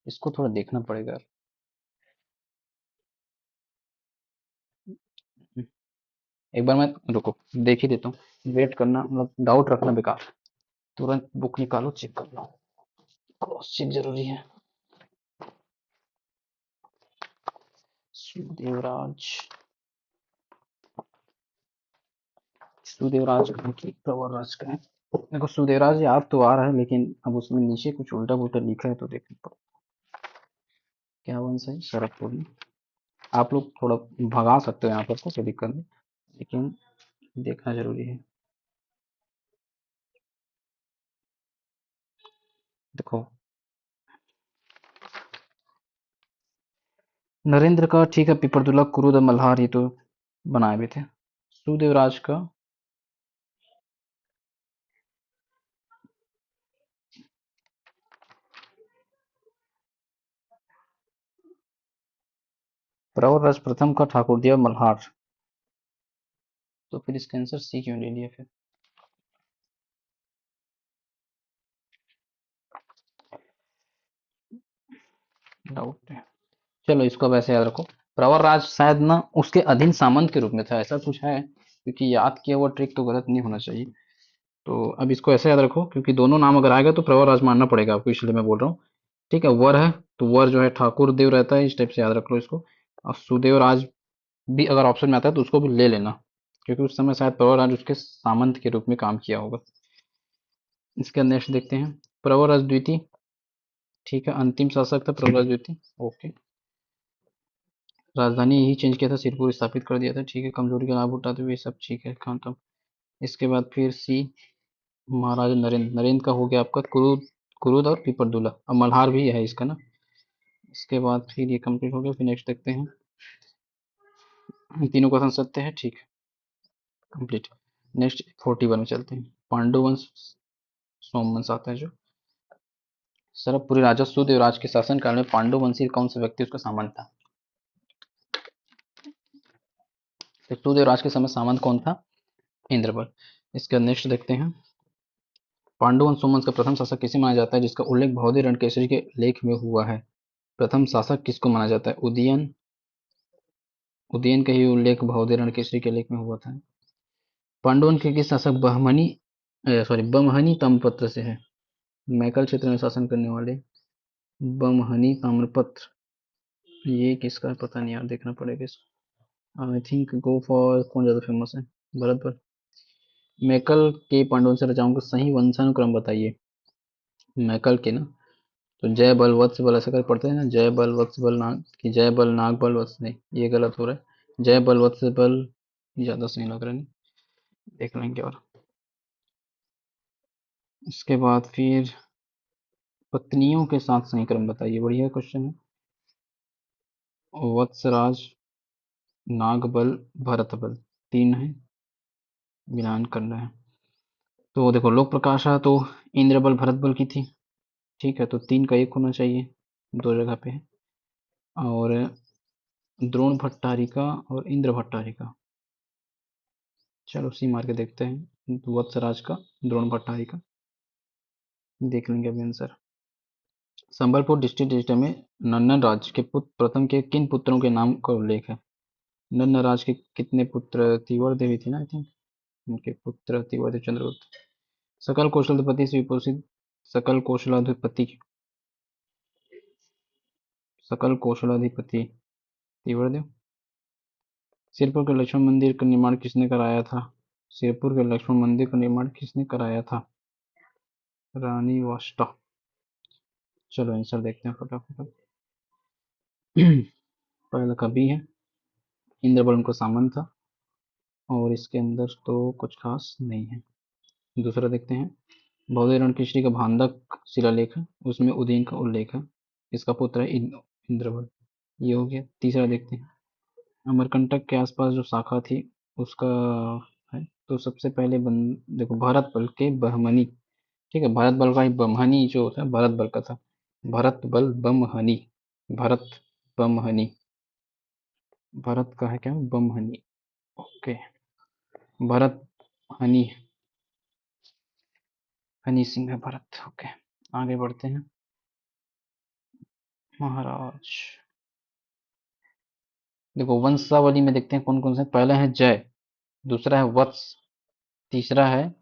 इसको थोड़ा देखना पड़ेगा। एक बार मैं रुको देख ही देता हूँ, वेट करना मतलब डाउट रखना बेकार। तुरंत बुक निकालो चेक कर लो, क्रॉस चेक जरूरी है। सुदेवराज, सुदेवराज की प्रवर राज का है। देखो सुदेवराज याद तो आ रहा है, लेकिन अब उसमें नीचे कुछ उल्टा पुल्टा लिखा है तो देखना पड़ेगा। क्या वंश है? सरकपुर। आप लोग थोड़ा भगा सकते हो यहाँ पर, कोई दिक्कत नहीं, लेकिन देखना जरूरी है। देखो नरेंद्र का ठीक है, पिपरदुल्ला, कुरुद, मल्हार ये तो बनाए हुए थे। सुदेवराज का प्रवरराज प्रथम का ठाकुरदिया मल्हार, तो फिर इसका आंसर सी क्यों ले लिया फिर? डाउट है। चलो इसको वैसे याद रखो, प्रवरराज शायद ना उसके अधीन सामंत के रूप में था, ऐसा कुछ है, क्योंकि याद किया हुआ ट्रिक तो गलत नहीं होना चाहिए। तो अब इसको ऐसे याद रखो, क्योंकि दोनों नाम अगर आएगा तो प्रवरराज मानना पड़ेगा आपको, इसलिए मैं बोल रहा हूँ। ठीक है, वर है तो वर जो है ठाकुर देव रहता है, इस टाइप से याद रख लो इसको। और सुदेव राज भी अगर ऑप्शन में आता है तो उसको भी ले लेना, क्योंकि उस समय शायद प्रवरराज उसके सामंत के रूप में काम किया होगा। इसका नेक्स्ट देखते हैं। प्रवरराज द्वितीय, ठीक है, अंतिम शासक था प्रवरराज द्वितीय। ओके, राजधानी यही चेंज किया था, सिरपुर स्थापित कर दिया था, ठीक है, कमजोरी का लाभ उठाते हुए सब ठीक है, खत्म। इसके बाद फिर सी महाराजा नरेंद्र, नरेंद्र का हो गया आपका कुरुद, कुरुद और पिपरदुला, अब मल्हार भी है इसका ना। इसके बाद फिर ये कंप्लीट हो गया, फिर नेक्स्ट देखते हैं। तीनों क्वेश्चन सत्य है, ठीक है, कंप्लीट। नेक्स्ट 41 में चलते हैं। पांडुवंश सोमवंश आता है जो, सरबपुरी राजा सुदेवराज के शासन काल में पांडुवंशी कौन सा व्यक्ति उसका सामंत था? तो सुदेवराज के समय सामंत कौन था? इंद्रबल। इसका नेक्स्ट देखते हैं। पांडुवंश सोमवंश का प्रथम शासक किसे माना जाता है जिसका उल्लेख भौदी रणकेसरी के लेख में हुआ है? प्रथम शासक किसको माना जाता है? उदयन, उदयन का ही उल्लेख भौदी रणकेसरी के लेख में हुआ था। पांडुवन के किस शासक बहमनी सॉरी बमहनी ताम्रपत्र से है? मैकल क्षेत्र में शासन करने वाले बमहनी ताम्रपत्र, ये किसका है पता नहीं यार, देखना पड़ेगा इसको। आई थिंक गो फॉर कौन ज्यादा फेमस है, भरत पर। मैकल के पांडुवंश रचाओं का सही वंशानुक्रम बताइए। मैकल के ना, तो जय बल वत्स बल ऐसा कर पढ़ते हैं ना, जय बल वत्स बल नाग की जय बल नाग बल वत्स, नहीं ये गलत हो रहा है, जय बल वत्स बल ज्यादा सही लग रहा है, नहीं देख लेंगे। और इसके बाद फिर पत्नियों के साथ सही क्रम बताइए, बढ़िया क्वेश्चन है। वत्सराज, नागबल, भरतबल, तीन है, मिलान करना है। तो देखो लोक प्रकाशा तो इंद्रबल भरतबल की थी, ठीक है, तो तीन का एक होना चाहिए, दो जगह पे है। और द्रोण भट्टारिका और इंद्र भट्टारिका, चलो सी मार के देखते हैं, वत्सराज का द्रोण भट्टारिका, देख लेंगे अभी आंसर। संबलपुर डिस्ट्रिक्ट रजिस्टर में नन्नन राज के पुत्र प्रथम के किन पुत्रों के नाम का उल्लेख है? नन्नन राज के कितने पुत्र? तीवर देवी थी ना आई थिंक, उनके पुत्र तीवर देव चंद्रगुप्त। सकल कौशलाधिपति से विभूषित, सकल कौशलाधिपति, सकल कौशलाधिपति तीवर देव। सिरपुर के लक्ष्मण मंदिर का निर्माण किसने कराया था? सिरपुर के लक्ष्मण मंदिर का निर्माण किसने कराया था? रानी वाष्टा। चलो आंसर देखते हैं फटाफट। पहला कवि है, इंद्रबल उनको सामंत था, और इसके अंदर तो कुछ खास नहीं है। दूसरा देखते हैं, बौद्धे रणकेसरी का भांडक शिलालेख है, उसमें उदयन का उल्लेख है, इसका पुत्र है इंद्रबल। ये हो गया। तीसरा देखते हैं, अमरकंटक के आसपास जो शाखा थी उसका है, तो सबसे पहले देखो भरत बल के बहमनी, ठीक है, भरत बल का ही बमहनी जो होता है भरत बल का था, भरत बल बमहनी, भरत बमहनी, भरत का है क्या, बमहनी, ओके, भरत हनी, हनी सिंह है भरत, ओके। आगे बढ़ते हैं, महाराज, देखो वंशावली में देखते हैं कौन कौन से, पहला है जय, दूसरा है वत्स, तीसरा है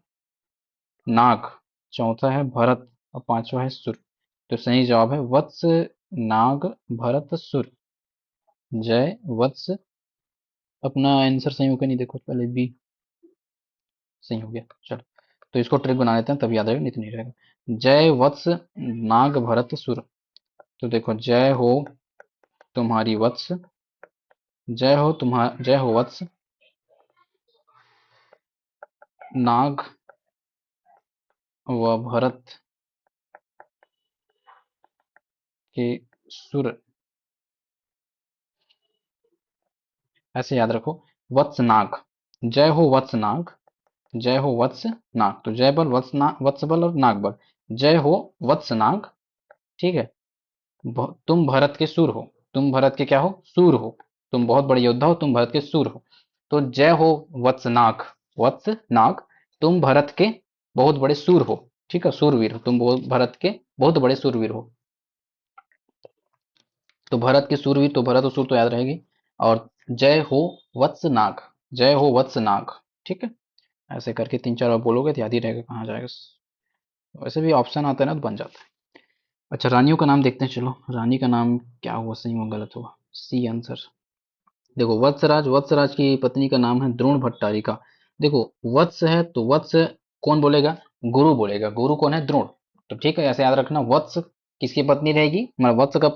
नाग, चौथा है भरत, और पांचवा है सुर। तो सही जवाब है वत्स, नाग, भरत, सुर। जय, वत्स, अपना आंसर सही हो गया नहीं, देखो पहले बी सही हो गया। चलो, तो इसको ट्रिक बना लेते हैं तब याद रहेगा, नहीं तो नहीं रहेगा। जय, वत्स, नाग, भरत, सुर। तो देखो, जय हो तुम्हारी वत्स, जय हो वत्स, नाग व भरत के सुर, ऐसे याद रखो। वत्स नाग, जय हो वत्स नाग, जय हो वत्स नाग, तो जय बल वत्स नाग, वत्स बल और नाग बल, जय हो वत्स नाग, ठीक है। तुम भरत के सुर हो, तुम भरत के क्या हो, सूर हो, तुम बहुत बड़े योद्धा हो, तुम भरत के सूर हो। तो जय हो वत्स नाग, वत्स नाग, तुम भरत के बहुत बड़े सूर हो, ठीक है, सूरवीर हो, तुम भरत के बहुत बड़े सूरवीर हो। तो भरत के सूरवीर, तो भरत और सूर तो याद रहेगी। और जय हो वत्स नाग, जय हो वत्स नाग, ठीक है। ऐसे करके तीन चार बार बोलोगे तो याद ही रहेगा कहाँ जाएगा। वैसे भी ऑप्शन आता है ना तो बन जाता है। अच्छा, रानियों का नाम देखते हैं, चलो रानी का नाम क्या हुआ, सही हुआ गलत हुआ, सी आंसर। देखो वत्सराज, वत्सराज की पत्नी का नाम है द्रोण भट्टारिका। देखो वत्स है तो वत्स कौन बोलेगा, गुरु बोलेगा, गुरु कौन है, द्रोण। तो ठीक है, ऐसे याद रखना, वत्स किसकी पत्नी रहेगी, मतलब वत्स का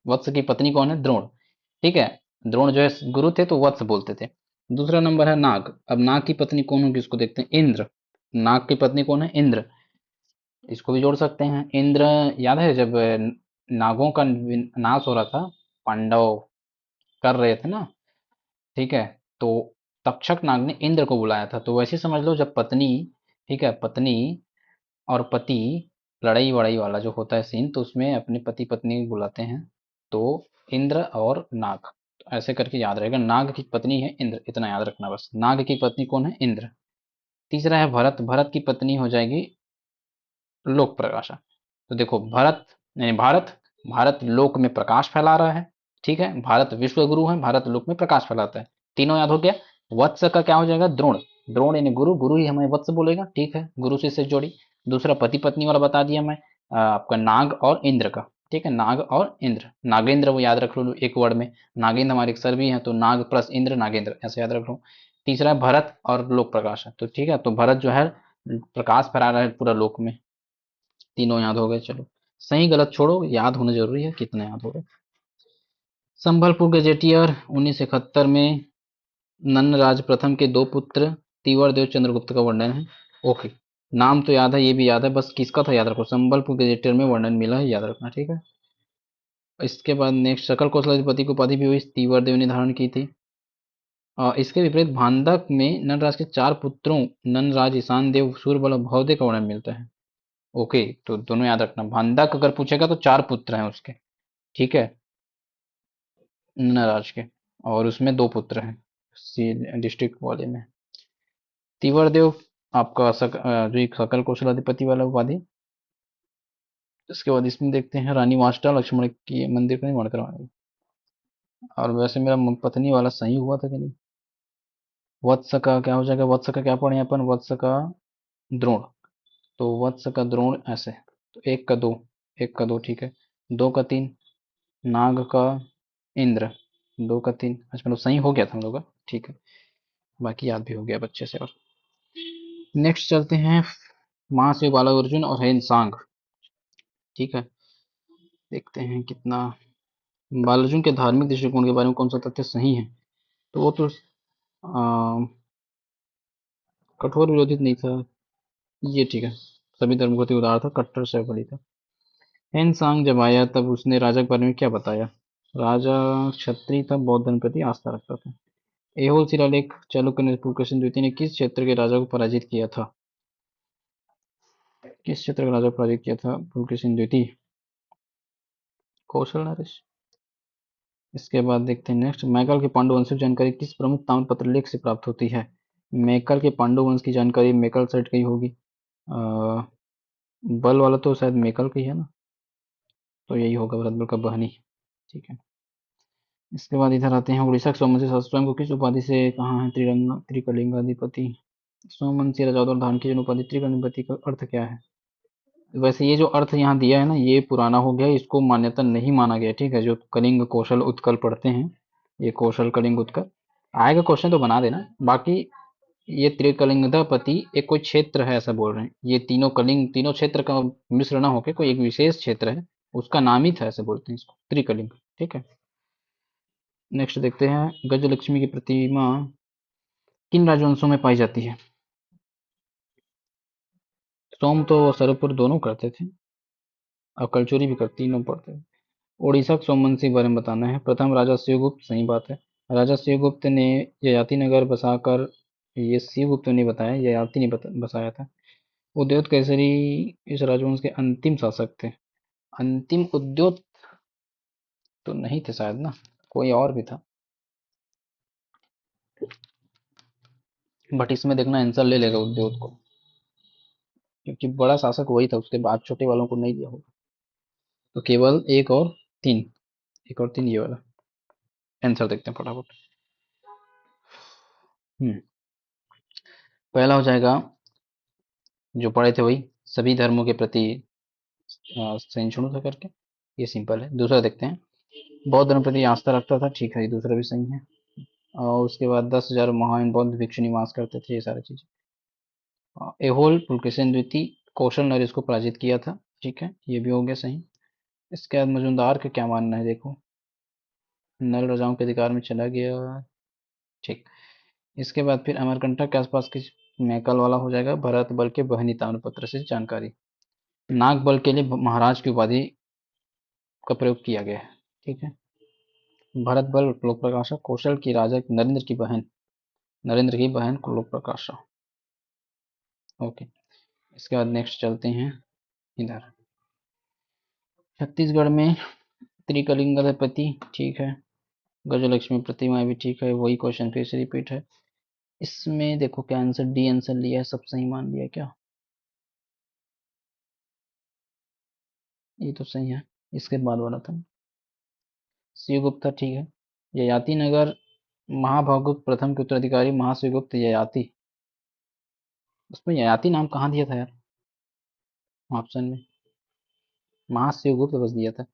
वत्स की पत्नी कौन है, द्रोण, ठीक है। द्रोण जो है गुरु थे तो वत्स बोलते थे। दूसरा नंबर है नाग, अब नाग की पत्नी कौन होगी उसको देखते हैं, इंद्र, नाग की पत्नी कौन है, इंद्र, इसको भी जोड़ सकते हैं। इंद्र, याद है जब नागों का नाश हो रहा था, पांडव कर रहे थे ना, ठीक है, तो तक्षक नाग ने इंद्र को बुलाया था, तो वैसे समझ लो जब पत्नी, ठीक है, पत्नी और पति, लड़ाई वड़ाई वाला जो होता है सीन, तो उसमें अपने पति पत्नी बुलाते हैं, तो इंद्र और नाग, तो ऐसे करके याद रहेगा, नाग की पत्नी है इंद्र, इतना याद रखना बस, नाग की पत्नी कौन है, इंद्र। तीसरा है भरत, भरत की पत्नी हो जाएगी लोक प्रकाशा। तो देखो भरत यानी भारत, भारत लोक में प्रकाश फैला रहा है, ठीक है, भारत विश्व गुरु है, भारत लोक में प्रकाश फैलाता है, तीनों याद हो गया। वत्स का क्या हो जाएगा, द्रोण, द्रोण यानी गुरु, गुरु ही हमें वत्स बोलेगा, ठीक है, गुरु से जोड़ी। दूसरा पति पत्नी वाला बता दिया मैं, आपका नाग और इंद्र का, ठीक है, नाग और इंद्र, नागेंद्र वो याद रख लो एक वर्ड में, नागेंद्र हमारे एक सर भी हैं, तो नाग प्लस इंद्र नागेंद्र, ऐसे याद रख लो। तीसरा है भरत और लोक प्रकाश है, तो ठीक है, तो भरत जो है प्रकाश फैला रहा है पूरा लोक में, तीनों याद हो गए। चलो, सही गलत छोड़ो, याद होना जरूरी है, कितना याद हो गए। संबलपुर गजेटियर 1971 में नन्नराज प्रथम के दो पुत्र तीवरदेव चंद्रगुप्त का वर्णन है, ओके। नाम तो याद है, ये भी याद है, बस किसका था याद रखो, संबलपुर गजेटियर में वर्णन मिला है, याद रखना, ठीक है। इसके बाद नेक्स्ट, सकल कौशलाधिपति की उपाधि भी हुई तीवरदेव ने धारण की थी। इसके विपरीत भांडक में ननराज के चार पुत्रों ननराज, ईशान देव, सूर्यबल और भवदेव का वर्णन मिलता है, ओके। तो दोनों याद रखना, भांडक अगर पूछेगा तो चार पुत्र हैं उसके, ठीक है, नराज के, और उसमें दो पुत्र हैं, डिस्ट्रिक्ट वाले में। तीवरदेव आपका जो एक सकल कौशलाधिपति वाला उपाधि। इसके बाद इसमें देखते हैं, रानी वास्टा लक्ष्मण की मंदिर का निर्माण करवाया। और वैसे मेरा पत्नी वाला सही हुआ था कि नहीं। वत्स का क्या हो जाएगा, वत्स का क्या पढ़े अपन, वत्स का द्रोण, तो वत्स का द्रोण ऐसे, तो एक का दो, एक का दो, ठीक है, दो का तीन, नाग का इंद्र, दो का तीन, अच्छा मतलब सही हो गया था हम लोग का, ठीक है, बाकी याद भी हो गया बच्चे से। और नेक्स्ट चलते हैं, महाशिव बालक अर्जुन और हेन सांग, ठीक है। देखते हैं कितना बालार्जुन के धार्मिक दृष्टिकोण के बारे में कौन सा तथ्य सही है। तो वो तो कठोर विरोधी नहीं था। ये ठीक है। सभी धर्म के प्रति उदार था, कट्टर सेवकड़ी था। हेनसांग जब आया तब उसने राजा के बारे में क्या बताया। राजा क्षत्रिय था, बौद्ध धर्म प्रति आस्था रखता था। एहोल शिलालेख चालुक्य ने पुलकेशिन द्वितीय ने किस क्षेत्र के राजा को पराजित किया था। किस क्षेत्र का राजा को पराजित किया था पुलकेशिन द्वितीय। कौशल नरेश। इसके बाद देखते हैं नेक्स्ट, मैकल के पांडु वंश की जानकारी किस प्रमुख ताम्रपत्र लेख से प्राप्त होती है। मैकल के पांडु वंश की जानकारी मैकल साइट की होगी। अ, बल वाला तो शायद मैकल की है ना, तो यही होगा भरतबल का बहनी। ठीक है। इसके बाद इधर आते हैं, उड़ीसा के सोमवंशी शासक स्वयं को किस उपाधि से कहा है त्रिरंगा त्रिकलिंगाधिपति। सोमवंशी राजा और धारण की जन उपाधि त्रिकलिंगाधिपति का अर्थ क्या है। वैसे ये जो अर्थ यहाँ दिया है ना, ये पुराना हो गया, इसको मान्यता नहीं माना गया। ठीक है, जो कलिंग कौशल उत्कल पढ़ते हैं, ये कौशल कलिंग उत्कल आएगा क्वेश्चन तो बना देना। बाकी ये त्रिकलिंगधापति एक कोई क्षेत्र है ऐसा बोल रहे हैं, ये तीनों कलिंग तीनों क्षेत्र का मिश्रण होकर कोई एक विशेष क्षेत्र है, उसका नाम ही था, ऐसे बोलते हैं इसको त्रिकलिंग। ठीक है। नेक्स्ट देखते हैं, गजलक्ष्मी की प्रतिमा किन राजवंशों में पाई जाती है। सोम तो सरपुर दोनों करते थे, और कलचुरी भी कर तीनों पढ़ते थे। उड़ीसा के सोमवंशी के बारे में बताना है। प्रथम राजा शिवगुप्त, सही बात है। राजा शिवगुप्त ने ययाति नगर बसाकर, ये शिवगुप्त ने बताया, ययाति ने बसाया था। उद्योत केसरी इस राजवंश के अंतिम शासक थे। अंतिम उद्योत तो नहीं थे शायद ना, कोई और भी था, बट इसमें देखना आंसर ले लेगा उद्योत को, क्योंकि बड़ा शासक वही था, उसके बाद छोटे वालों को नहीं दिया होगा। तो केवल एक और तीन, एक और तीन ये वाला आंसर देखते हैं फटाफट। हम्म पहला हो जाएगा, जो पढ़े थे वही, सभी धर्मों के प्रति सहिष्णुता करके, ये सिंपल है। दूसरा देखते हैं, बौद्ध धर्म प्रति आस्था रखता था, ठीक है, ये दूसरा भी सही है। और उसके बाद 10,000 महान बौद्ध भिक्षु निवास करते थे, ये सारी चीजें। एहोल पुलकेशिन द्वितीय कौशल नरेश को पराजित किया था, ठीक है, ये भी हो गया सही। इसके बाद मजुमदार का क्या मानना है, देखो, नल राजाओं के अधिकार में चला गया, ठीक। इसके बाद फिर अमरकंटक के आसपास की मैकल वाला हो जाएगा। भरत बल के बहनी ताम्रपत्र से जानकारी। नाग बल के लिए महाराज की उपाधि का प्रयोग किया गया है, ठीक है। भरत बल लोक प्रकाशा, कौशल की राजा नरेंद्र की बहन को लोक प्रकाशा। ओके। इसके बाद नेक्स्ट चलते हैं इधर, छत्तीसगढ़ में त्रिकलिंगाधिपति, ठीक है, गजलक्ष्मी प्रतिमा भी ठीक है, वही क्वेश्चन फिर से रिपीट है। इसमें देखो क्या आंसर, डी आंसर लिया है, सब सही मान लिया क्या। ये तो सही है। इसके बाद वाला था शिवगुप्त था, ठीक है। ययाति नगर महाभागुप्त प्रथम के उत्तराधिकारी महाशिवगुप्त ययाति, उसमें ययाति नाम कहाँ दिया था यार, ऑप्शन में महाशिवगुप्त बस दिया था।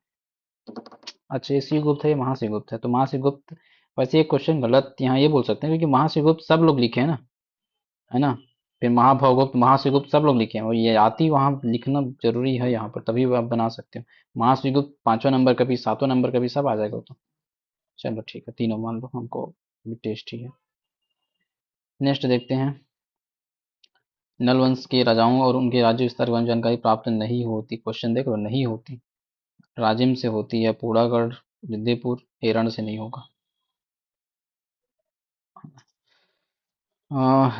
अच्छा, ये शिवगुप्त है, ये महाशिवगुप्त है, तो महाशिवगुप्त, वैसे ये क्वेश्चन गलत यहाँ ये बोल सकते हैं, क्योंकि महाशिवगुप्त सब लोग लिखे हैं ना, है ना। फिर महाभवगुप्त महाशिवगुप्त सब लोग लिखे हैं, और ये आती वहां लिखना जरूरी है यहाँ पर, तभी आप बना सकते हो। महाशिवगुप्त पांचवा नंबर का भी सातवां नंबर का भी सब आ जाएगा वो तो। चलो ठीक है, तीनों मान लो, हमको भी टेस्ट ही है। नेक्स्ट देखते हैं, नल वंश के राजाओं और उनके राज्य विस्तार के बारे में जानकारी प्राप्त नहीं होती, क्वेश्चन देख लो, नहीं होती। राजिम से होती है, पूड़ागढ़ विद्यपुर एरण से नहीं होगा।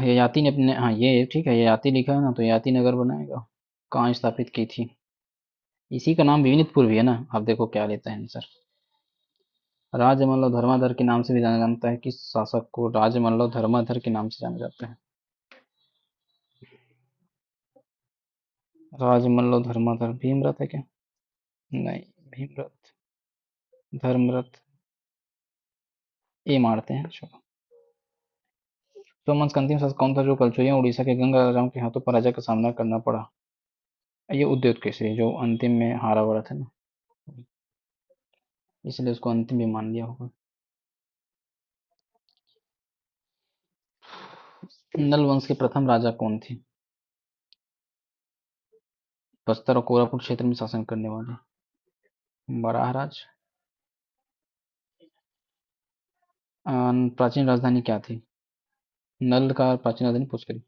ययाति ने अपने, हाँ ये ठीक है, ययाति लिखा है ना, तो ययाति नगर बनाएगा। कहाँ स्थापित की थी, इसी का नाम विनितपुर भी है ना। अब देखो क्या लेता है आंसर। राजमल्ल धर्माधर के नाम से भी जाना जाता है, किस शासक को राजमल्ल धर्माधर के नाम से जाना जाता है। राजमल्ल धर्माधर भीमरथ है क्या। नहीं, भीमरथ, धर्मरथ, ये मारते हैं, चलो। सोमवंश का अंतिम शासक कौन था जो कलचुरियों उड़ीसा के गंगा राजाओं के हाथों पराजय का सामना करना पड़ा। ये उद्योत केसरी, जो अंतिम में हारा हुआ था ना, इसलिए उसको अंतिम भी मान लिया होगा। नल वंश के प्रथम राजा कौन थे। बस्तर और कोरापुट क्षेत्र में शासन करने वाले। बराहराज। प्राचीन राजधानी क्या थी? नल का प्राचीन राजधानी पुष्करी।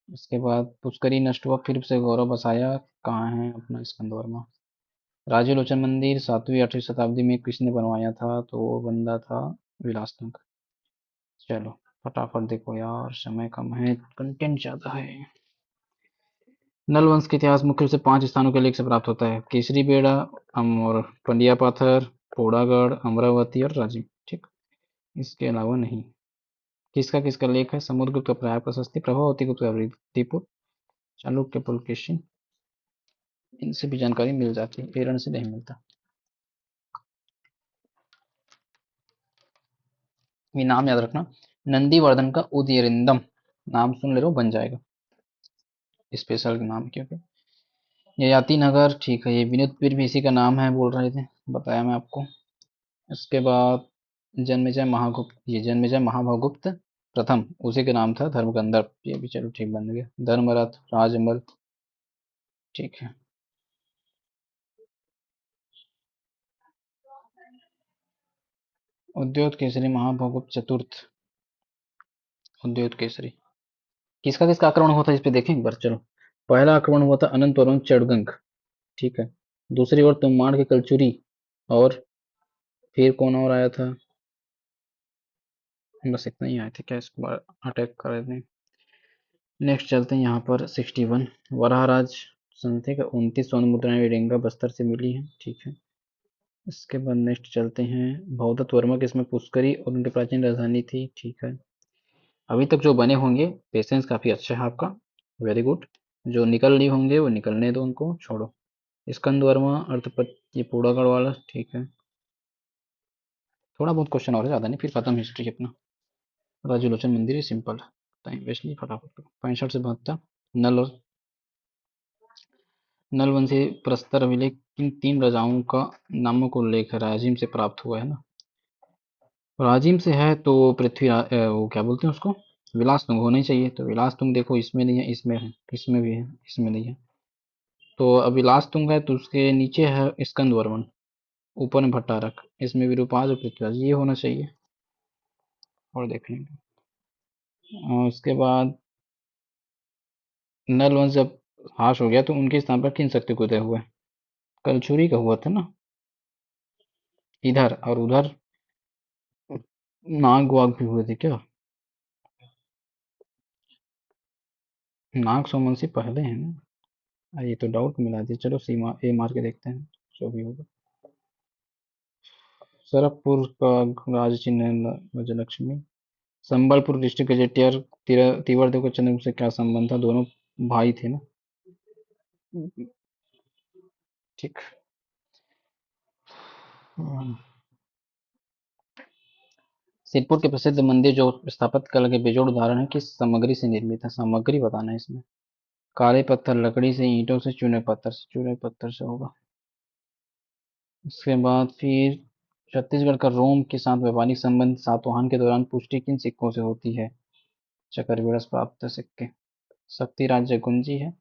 इसके बाद पुष्करी नष्ट हुआ, फिर से गौरव बसाया। कहाँ है अपना स्कंदवर्मा? राजीव लोचन मंदिर 7वीं 8वीं शताब्दी में किसने बनवाया था? तो वो बंदा था विलासतंग। चलो फटाफट देखो यार, समय कम है, कंटेंट ज्यादा है। नल वंश के इतिहास मुख्य रूप से 5 स्थानों के लेख से प्राप्त होता है: केसरी बेड़ा, और टंडिया पाथर, पोड़ागढ़, अमरावती और राजिम। ठीक, इसके अलावा नहीं। किसका किसका लेख है? समुद्रगुप्त का प्राय प्रशस्ति, प्रभावती गुप्त का रीतिपुर, चालुक्य पुलकेशी। इनसे भी जानकारी मिल जाती है, पेरण से नहीं मिलता। ये नाम याद रखना, नंदीवर्धन का उदयरिंदम, नाम सुन ले लो बन जाएगा, स्पेशल नाम क्योंकि। ययाति नगर, ठीक है, ये विनोदवीर भी इसी का नाम है, बोल रहे थे, बताया मैं आपको। इसके बाद जन्मेजय महागुप्त, ये जन्मेजय महाभगुप्त प्रथम, उसी का नाम था धर्मगंधर, ये भी चलो ठीक बन गया। धर्मरथ, राजमल, ठीक है। उद्योत केसरी महाभगुप्त चतुर्थ, उद्योत केसरी। किसका किसका आक्रमण हुआ था इस पे देखें एक बार, चलो। पहला आक्रमण हुआ था अनंत वर्मन चड़गंग, ठीक है। दूसरी ओर तुम्बाड़ के कलचुरी, और फिर कौन और आया था? बस इतना ही आए थे क्या, इसको अटैक कर दें। नेक्स्ट चलते हैं यहाँ पर 61, वराहराज संधि का 29 स्वर्ण मुद्राएं विडेंगा बस्तर से मिली हैं, ठीक है। इसके बाद नेक्स्ट चलते हैं भवदत्त वर्मा के, इसमें पुष्करी और उनकी प्राचीन राजधानी थी, ठीक है। अभी तक जो बने होंगे, पेशेंस काफी अच्छा है आपका, वेरी गुड। जो निकल नहीं होंगे वो निकलने दो, उनको छोड़ो। स्कंद वर्मा, अर्थपत, ये पूड़ागढ़ वाला, ठीक है। थोड़ा बहुत क्वेश्चन और है, ज्यादा नहीं, फिर खत्म हिस्ट्री अपना। राजू लोचन मंदिर, ये सिंपल है, टाइम वेस्ट नहीं, फटाफट करो। 65 से 72, नल और नलवंशी प्रस्तर अभिलेख किन 3 राजाओं का नामों का उल्लेख है? राजिम से प्राप्त हुआ है ना, राजिम से है तो वो क्या बोलते हैं उसको, विलास तुंग होना ही चाहिए। तो विलास तुंग देखो, इसमें नहीं है, इसमें है, इसमें भी है, इसमें नहीं है। तो अब विलास तुंग है तो उसके नीचे है स्कंद वर्मन, ऊपर में भट्टारक, इसमें विरूपाज और पृथ्वीराज, ये होना चाहिए। और देख लेंगे। और उसके बाद नल वंश जब हाश हो गया तो उनके स्थान पर किन शक्ति को उदय हुआ? कलछुरी का हुआ था ना इधर, और उधर नाग वाग भी हुए थे क्या? नाग सोमवंशी पहले है ना। ये तो डाउट मिला दिया, चलो सीमा ए मार के देखते हैं, जो भी होगा। सरकपुर का राज चिन्ह है गजलक्ष्मी। संबलपुर डिस्ट्रिक्ट गजेटियर तिवर देव का चंद्रगुप्त से क्या संबंध था? दोनों भाई थे ना, ठीक। सिद्धपुर के प्रसिद्ध मंदिर जो स्थापत्य कला के बेजोड़ उदाहरण है, किस सामग्री से निर्मित है? सामग्री बताना है इसमें। काले पत्थर, लकड़ी से, ईंटों से, चूने पत्थर से। चूने पत्थर से होगा। उसके बाद फिर छत्तीसगढ़ का रोम के साथ वैवाहिक संबंध सातवाहन के दौरान पुष्टि किन सिक्कों से होती है? चक्रव्यूह प्राप्त सिक्के। शक्ति राज्य गुंजी है।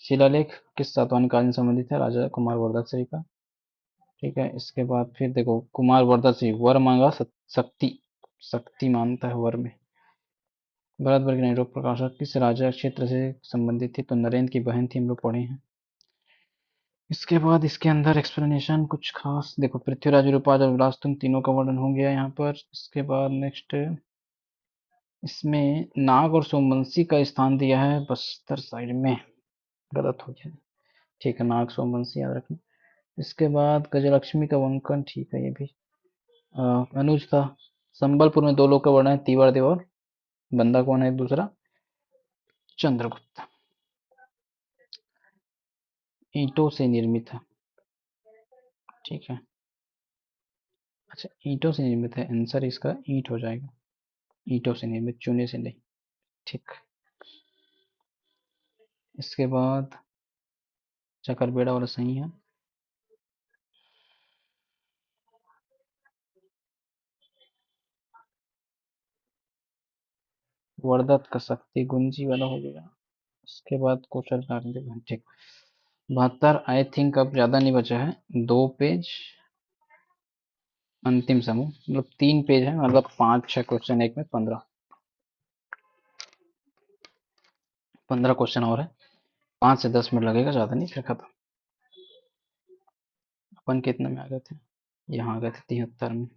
शिलालेख किस सातवाहन काल से संबंधित है? राजा कुमार वर्धत श्री का, ठीक है। इसके बाद फिर देखो, कुमार वर्धत श्री वर मांगा, शक्ति, शक्ति मानता है वर में। भरतवर्ग नेहरू प्रकाशक किस राजा क्षेत्र से संबंधित थी? तो नरेंद्र की बहन थी, हम लोग पढ़े हैं। इसके बाद इसके अंदर एक्सप्लेनेशन कुछ खास देखो, पृथ्वीराज, विरूपाज और विलासतुंग तीनों का वर्णन हो गया यहाँ पर। इसके बाद नेक्स्ट, इसमें नाग और सोमवंशी का स्थान दिया है बस्तर साइड में, गलत हो गया, ठीक है, नाग सोमवंशी याद रखना। इसके बाद गजलक्ष्मी का वंकन, ठीक है, ये भी अनुज था। संबलपुर में 2 लोग का वर्णन है, तीवर देव और बंदा कौन है दूसरा? चंद्रगुप्त। ईंटों से निर्मित है, ठीक है। अच्छा, ईंटों से निर्मित है, आंसर इसका ईंट हो जाएगा। ईंटों से निर्मित, चूने से नहीं, ठीक। इसके बाद चकरबेड़ा वाला सही है। वर्धत का शक्ति गुंजी वाला हो गया। उसके बाद कौशल कार्य, ठीक। 72 आई थिंक अब ज्यादा नहीं बचा है, 2 पेज अंतिम समूह मतलब 3 पेज है, मतलब 5-6 क्वेश्चन एक में, 15 क्वेश्चन और है। 5 से 10 मिनट लगेगा, ज्यादा नहीं, फिर खत्म। अपन कितने में आ गए थे? यहाँ आ गए थे 73 में।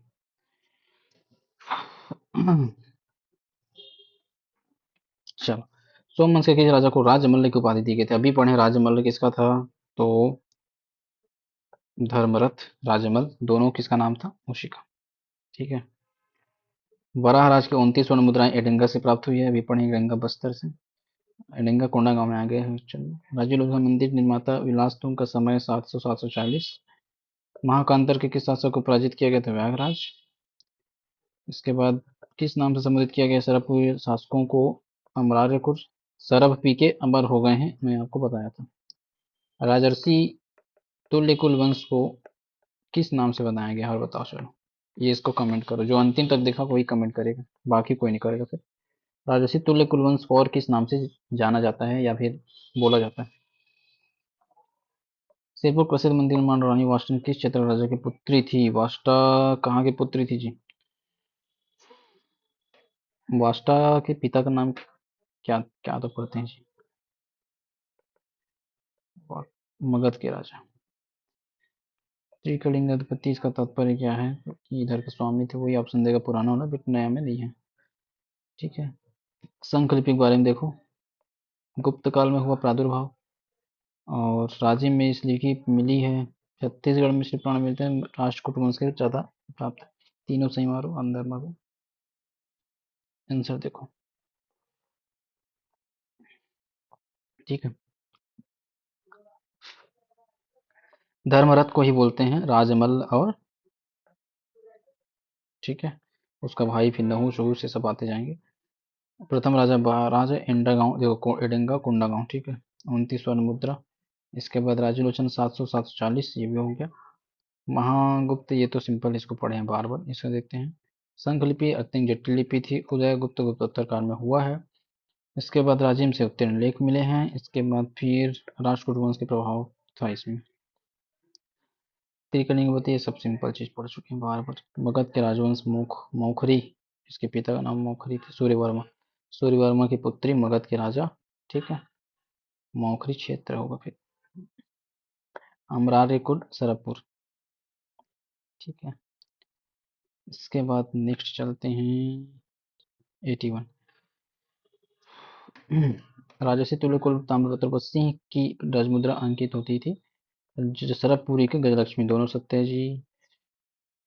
चलो। सोमवंश के किस राजा को राजमल्ल की उपाधि दी गई थी? अभी पढ़े राजमल्ल किसका था। तो धर्मरथ, राजमल दोनों किसका नाम था? उसी का। ठीक है। वराहराज की 29 स्वर्ण मुद्राएं एडिंगा से प्राप्त हुई है, अभी पढ़े एडिंगा बस्तर से। एडिंगा कोंडा गांव में आ गए हैं। चलो। राजीव लोचन मंदिर निर्माता विलास तुंग का समय 700-740। महाकांतर के किस शासक को पराजित किया गया था? व्याघराज। इसके बाद किस नाम से संबोधित किया गया सरभपुर शासकों को? अमरार्यकुट। सरभ पी के अमर हो गए हैं, मैं आपको बताया था। राजर्षि तुल्यकुल वंश को किस नाम से बताया गया है, और बताओ। चलो, ये इसको कमेंट करो, जो अंतिम तक देखा वही कमेंट करेगा, बाकी कोई नहीं करेगा फिर। राजर्षि तुल्यकुल वंश और किस नाम से जाना जाता है या फिर बोला जाता है? सिरपुर प्रसिद्ध मंदिर निर्माण रानी वाष्टा किस क्षेत्र राजा की पुत्री थी? वाष्टा कहाँ की पुत्री थी जी? वाष्टा के पिता का नाम क्या क्या तो पढ़ते हैं जी? मगध के राजा। त्रिकलिंग अधिपति, इसका तात्पर्य क्या है? कि इधर के स्वामी थे, वही ऑप्शन देगा, पुराना होना, बट नया में नहीं है। ठीक है। संखलिपि के बारे में देखो। गुप्त काल में हुआ प्रादुर्भाव, और राज्य में इस लिपि मिली है। छत्तीसगढ़ में श्री प्राण मिलते हैं, राष्ट्रकूट वंश के ज्यादा प्राप्त है। तीनों सही मारो, अंदर मारो। आंसर देखो। ठीक है। धर्मरथ को ही बोलते हैं राजमल, और ठीक है, उसका भाई फिर नहुष से सब आते जाएंगे। प्रथम राजा राजा एंडा गांव, देखो एडेंगा कुंडा गांव। ठीक है। 29 स्वर्ण मुद्रा। इसके बाद राजलोचन 700-740, ये भी हो गया। महागुप्त, ये तो सिंपल, इसको पढ़े हैं बार बार, इसको देखते हैं। संखलिपि अत्यंत जटिल लिपि थी, उदय गुप्त गुप्तोत्तर काल में हुआ है। इसके बाद राजिम से उत्तीर्ण लेख मिले हैं। इसके बाद फिर राष्ट्रकूट वंश के प्रभाव था इसमें। त्रिकलिंगवती, ये सब सिंपल चीज पढ़ चुके हैं बार बार। मगध के राजवंश मौखरी, इसके पिता का नाम मौखरी थे, सूर्यवर्मा। सूर्यवर्मा की पुत्री मगध के राजा। ठीक है। मौखरी क्षेत्र होगा फिर। अमरार्यकुट सरपुर। ठीक है। इसके बाद नेक्स्ट चलते हैं। 81। राजर्षि तुल्यकुल ताम्रपत्र पर सिंह की राजमुद्रा अंकित होती थी। सरपपुरी के गजलक्ष्मी, दोनों सत्य है जी।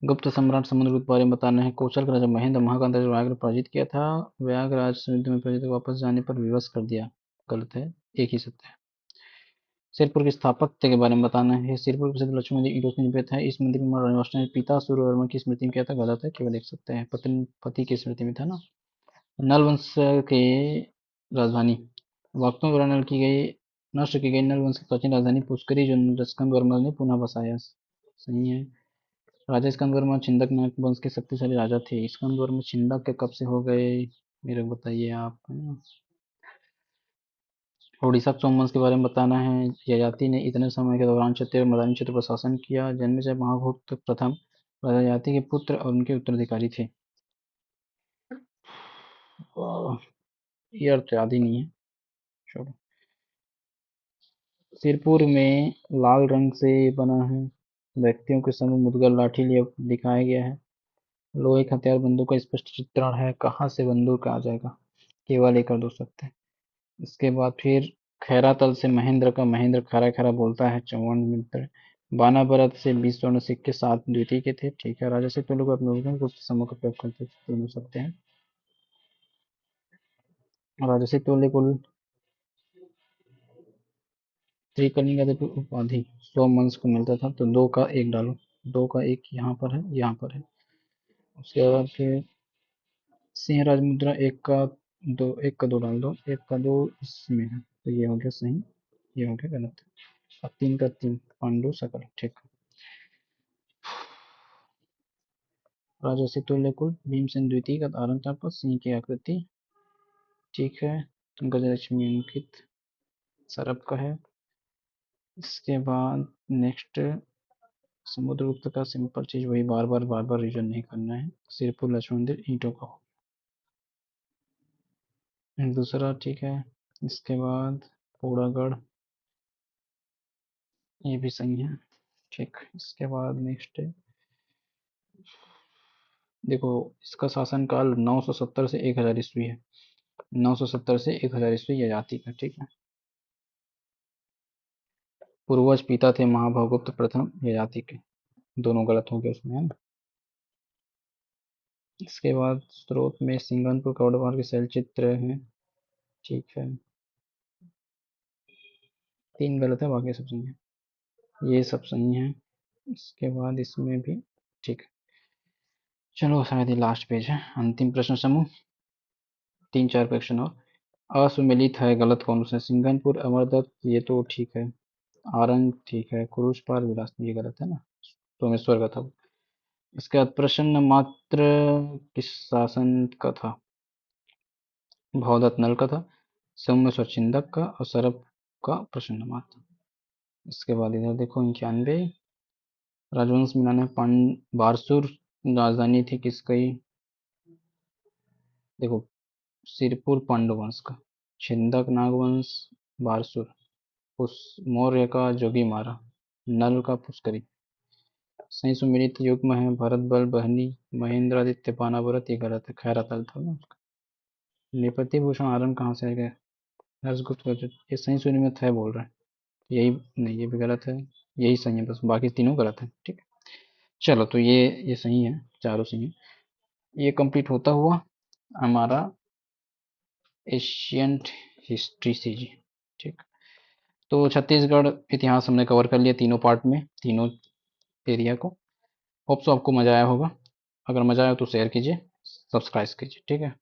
गुप्त सम्राट समुद्रगुप्त के बारे में बताना है। कौशल का राजा महेंद्र महाकांत ने व्याघ्र पराजित किया था। व्याघ्रराज युद्ध में पराजित वापस जाने पर विवश कर दिया। गलत है, एक ही सत्य है। सिरपुर के स्थापत्य के बारे में बताना है। सिरपुर प्रसिद्ध लक्ष्मी मंदिर ईंटों से निर्मित है। इस मंदिर में महाराणा वाष्णा ने पिता सूर्यवर्मा की स्मृति में किया था। गलत है, केवल एक सत्य है, पत्नी पति की स्मृति में था ना। नल वंश के राजधानी। वक्तों द्वारा नष्ट की गई नल वंश की प्राचीन राजधानी पुष्करी, जो स्कंद वर्मा ने पुनः बसाया। सही है। राजा स्कंद वर्मा छिंदक नाग वंश के शक्तिशाली राजा थे। स्कंद वर्मा छिंदक के कब से हो गए, मेरे को बताइए आप, है ना। उड़ीसा सोमवंश के बारे में बताना है। ययाति ने इतने समय के दौरान क्षत्रिय और मदानी क्षेत्र पर शासन किया। जन्मेजय महागुप्त प्रथम राजा ययाति के पुत्र और उनके उत्तराधिकारी थे। ये अर्थ याद ही नहीं है, छोड़ो। सिरपुर में लाल रंग से बना है। व्यक्तियों के समूह मुदगल लाठी लिए दिखाया गया है। लोहे का हथियार बंदूक का स्पष्ट चित्रण है। कहाँ से बंदूक आ जाएगा, केवल एक और दो सकते हैं। इसके बाद फिर खैरातल से महेंद्र का महेंद्र खरा खरा बोलता है, 54 मित्र। बानाबरत से 20 स्वर्ण सिक्के 7 द्वितीय के थे। ठीक है। राजा से तो लोग अपने गुप्त समूह का प्रयोग करते थे, तीनों सकते हैं। राजा से तोले कुल त्रिकर्णी का उपाधि सोमवंश को मिलता था, तो 2 का 1 डालो। 2 का 1 यहाँ पर है, यहाँ पर है। उसके बाद फिर सिंह राजमुद्रा, 1 का 2 डाल दो। 1 का 2 इसमें है, तो ये हो गया सही, ये हो गया गलत। अब 3 का 3 पांडु सकल। ठीक। राजा से तुल्य कुल भीमसेन द्वितीय का धारण था, पर सिंह की आकृति। ठीक है। गजलक्ष्मी अंकित सरप का है। इसके बाद नेक्स्ट समुद्रगुप्त का सिंपल चीज वही, बार बार रिविजन नहीं करना है। सिरपुर लक्ष्मण मंदिर ईंटों का हो। दूसरा ठीक है। इसके बाद पोड़ागढ़, ये भी सही है। ठीक, इसके बाद नेक्स्ट है, देखो इसका शासनकाल 970 से 1000 ईस्वी है। 970 से 1000 ईस्वी यजाति का, ठीक है। पूर्वज पिता थे महाभगुप्त प्रथम यजाति के, दोनों गलत हो गए उसमें, है ना। इसके बाद स्रोत में सिंगनपुर कौड़वार के शैल चित्र हैं, ठीक है। 3 गलत है, बाकी सब सही है। ये सब सही है। इसके बाद इसमें भी ठीक है। चलो शायद ये लास्ट पेज है, अंतिम प्रश्न समूह, 3-4 क्वेश्चन और। असुमेलित है, गलत कौन सा है? सिंगनपुर, अमरदत्त, ये तो ठीक है। आरंग ठीक है, कुरुश पार विलास, ये गलत है ना, सोमेश्वर का था। इसके बाद प्रश्न मात्र किस शासन का था? भवदत्त नल का था, सोमेश्वर छिंदक का, और सरब का प्रश्न मात्र। इसके बाद इधर देखो 91, राजवंश मिलान है, बारसूर राजधानी थी किसकी? देखो सिरपुर पांडवंश का, छिंदक नागवंश, बारसूर, मौर्य का जोगीमारा, नल का पुष्करी। सही सुमेलित युग्म है, भरत बल बहनी, महेंद्रादित्य पानावरत, ये गलत है, खैरा ताल था ना उसका। नेपथ्य भूषण आरंभ कहाँ से आएगा? हर्षगुप्त का ये सही सुनिमित है बोल रहा है, यही नहीं, ये भी गलत है। यही सही है, बस बाकी तीनों गलत है, ठीक है। चलो तो ये सही है, चारों सही है। ये कंप्लीट होता हुआ हमारा एशियंट हिस्ट्री से जी, ठीक। तो छत्तीसगढ़ इतिहास हमने कवर कर लिया तीनों पार्ट में, तीनों एरिया को। होप सो आपको मजा आया होगा। अगर मजा आया तो शेयर कीजिए, सब्सक्राइब कीजिए, ठीक है।